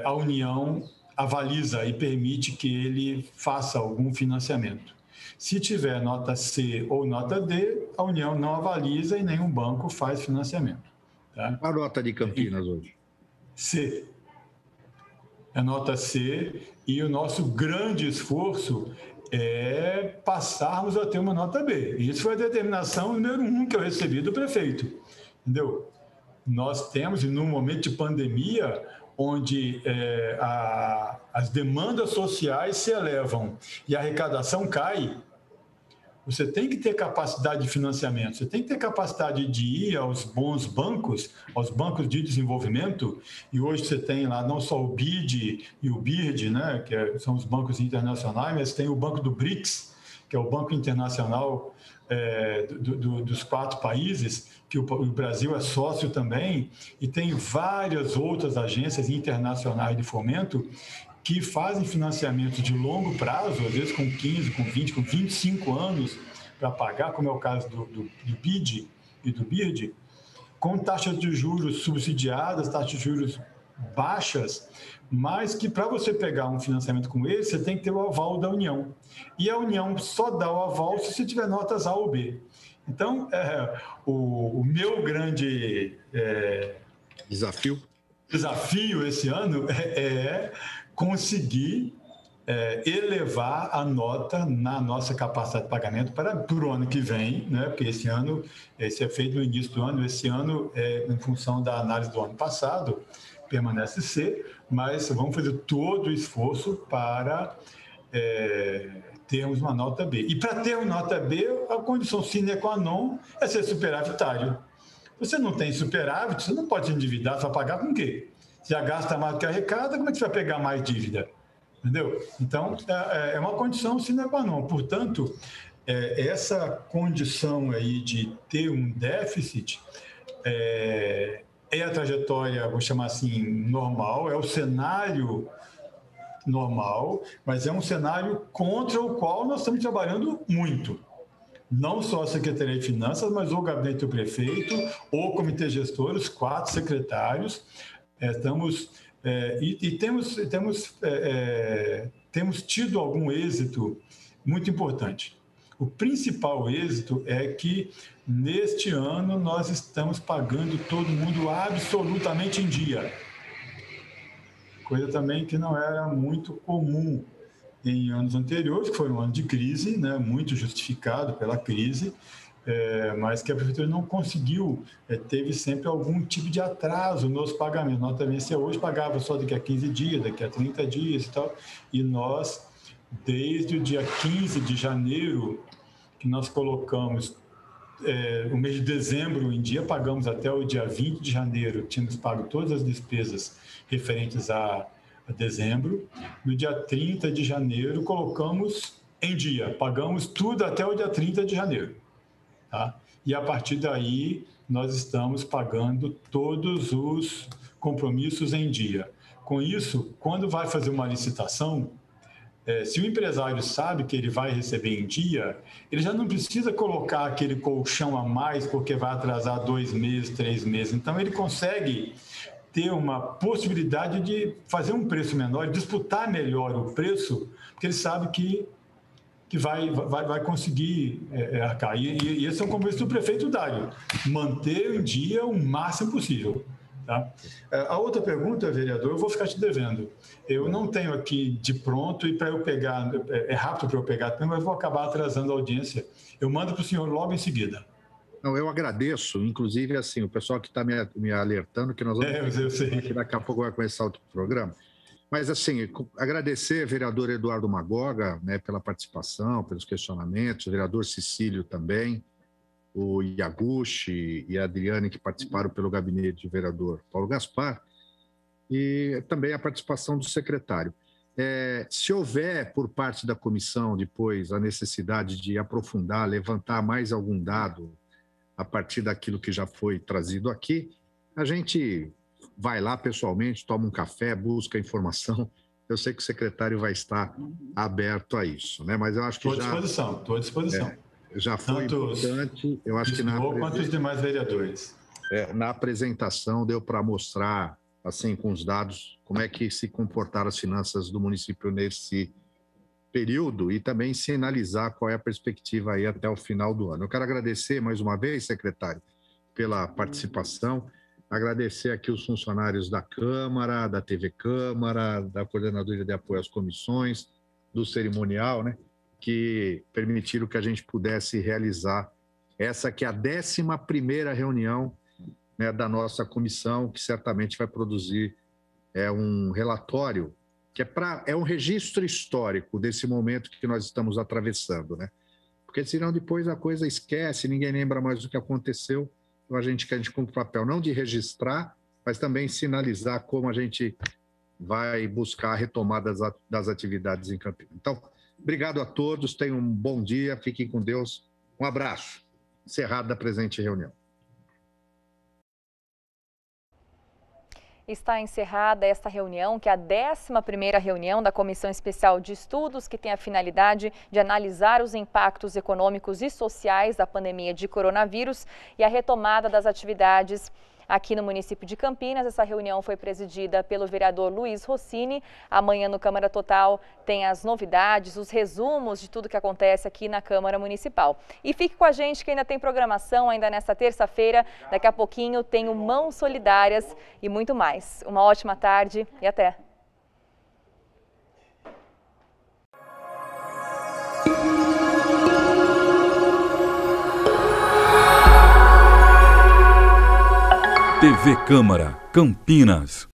D: a União avaliza e permite que ele faça algum financiamento. Se tiver nota C ou nota D, a União não avaliza e nenhum banco faz financiamento. Tá?
C: A nota de Campinas hoje?
D: C. É nota C, e o nosso grande esforço é passarmos a ter uma nota B. Isso foi a determinação número 1 que eu recebi do prefeito. Entendeu? Nós temos, e num momento de pandemia, onde as demandas sociais se elevam e a arrecadação cai, você tem que ter capacidade de financiamento, você tem que ter capacidade de ir aos bons bancos, aos bancos de desenvolvimento, e hoje você tem lá não só o BID e o BIRD, né, que são os bancos internacionais, mas tem o banco do BRICS, que é o Banco Internacional dos 4 países, que o Brasil é sócio também, e tem várias outras agências internacionais de fomento que fazem financiamento de longo prazo, às vezes com 15, com 20, com 25 anos para pagar, como é o caso do BID e do BIRD, com taxas de juros subsidiadas, taxas de juros baixas, mas que para você pegar um financiamento como esse, você tem que ter o aval da União. E a União só dá o aval se você tiver notas A ou B. Então, o meu grande
C: desafio
D: esse ano é conseguir elevar a nota na nossa capacidade de pagamento para o ano que vem, né? Porque esse ano, esse é feito no início do ano, esse ano, em função da análise do ano passado, permanece C, mas vamos fazer todo o esforço para termos uma nota B. E para ter uma nota B, a condição sine qua non é ser superavitário. Você não tem superávit, você não pode se endividar, você vai pagar com o quê? Se já gasta mais do que arrecada, como é que você vai pegar mais dívida? Entendeu? Então, é uma condição sine qua non. Portanto, essa condição aí de ter um déficit é a trajetória, vou chamar assim, normal, é o cenário normal, mas é um cenário contra o qual nós estamos trabalhando muito. Não só a Secretaria de Finanças, mas o gabinete do prefeito, o comitê gestor, os 4 secretários. Temos tido algum êxito muito importante. O principal êxito é que, neste ano, nós estamos pagando todo mundo absolutamente em dia. Coisa também que não era muito comum em anos anteriores, que foi um ano de crise, né, muito justificado pela crise, mas que a prefeitura não conseguiu, teve sempre algum tipo de atraso nos pagamentos. Nós também, se hoje pagava só daqui a 15 dias, daqui a 30 dias e tal, e nós, desde o dia 15 de janeiro, que nós colocamos o mês de dezembro em dia, pagamos até o dia 20 de janeiro, tínhamos pago todas as despesas referentes a dezembro. No dia 30 de janeiro, colocamos em dia, pagamos tudo até o dia 30 de janeiro. Tá? E a partir daí, nós estamos pagando todos os compromissos em dia. Com isso, quando vai fazer uma licitação, se o empresário sabe que ele vai receber em dia, ele já não precisa colocar aquele colchão a mais porque vai atrasar 2 meses, 3 meses. Então, ele consegue ter uma possibilidade de fazer um preço menor, disputar melhor o preço, porque ele sabe que vai conseguir arcar. E esse é um compromisso do prefeito Dário, manter em dia o máximo possível. Tá? A outra pergunta, vereador, eu vou ficar te devendo. Eu não tenho aqui de pronto, e para eu pegar, é rápido para eu pegar também, mas vou acabar atrasando a audiência. Eu mando para o senhor logo em seguida.
C: Não, eu agradeço, inclusive, assim, o pessoal que está me alertando que nós vamos...
D: Eu sei.
C: Que daqui a pouco vai começar outro programa. Mas, assim, agradecer, vereador Eduardo Magoga, né, pela participação, pelos questionamentos, o vereador Cecílio também, o Iaguchi e a Adriane, que participaram pelo gabinete do vereador Paulo Gaspar, e também a participação do secretário. Se houver, por parte da comissão, depois, a necessidade de aprofundar, levantar mais algum dado a partir daquilo que já foi trazido aqui, a gente vai lá pessoalmente, toma um café, busca informação. Eu sei que o secretário vai estar aberto a isso, né? Mas eu acho que
D: estou à disposição.
C: Já foi importante. Eu acho que
D: quanto os demais vereadores.
C: Na apresentação deu para mostrar, assim, com os dados, como é que se comportaram as finanças do município nesse período e também sinalizar qual é a perspectiva aí até o final do ano. Eu quero agradecer mais uma vez, secretário, pela participação, agradecer aqui os funcionários da Câmara, da TV Câmara, da Coordenadoria de Apoio às Comissões, do cerimonial, né, que permitiram que a gente pudesse realizar essa que é a 11ª reunião, né, da nossa comissão, que certamente vai produzir um relatório, que é um registro histórico desse momento que nós estamos atravessando, né? Porque senão depois a coisa esquece, ninguém lembra mais do que aconteceu. Então a gente cumpre o papel não de registrar, mas também sinalizar como a gente vai buscar a retomada das atividades em Campinas. Então, obrigado a todos, tenham um bom dia, fiquem com Deus. Um abraço. Encerrada a presente reunião.
B: Está encerrada esta reunião, que é a 11ª reunião da Comissão Especial de Estudos, que tem a finalidade de analisar os impactos econômicos e sociais da pandemia de coronavírus e a retomada das atividades aqui no município de Campinas. Essa reunião foi presidida pelo vereador Luiz Rossini. Amanhã no Câmara Total tem as novidades, os resumos de tudo que acontece aqui na Câmara Municipal. E fique com a gente que ainda tem programação, ainda nesta terça-feira. Daqui a pouquinho tem o Mãos Solidárias e muito mais. Uma ótima tarde e até!
A: TV Câmara, Campinas.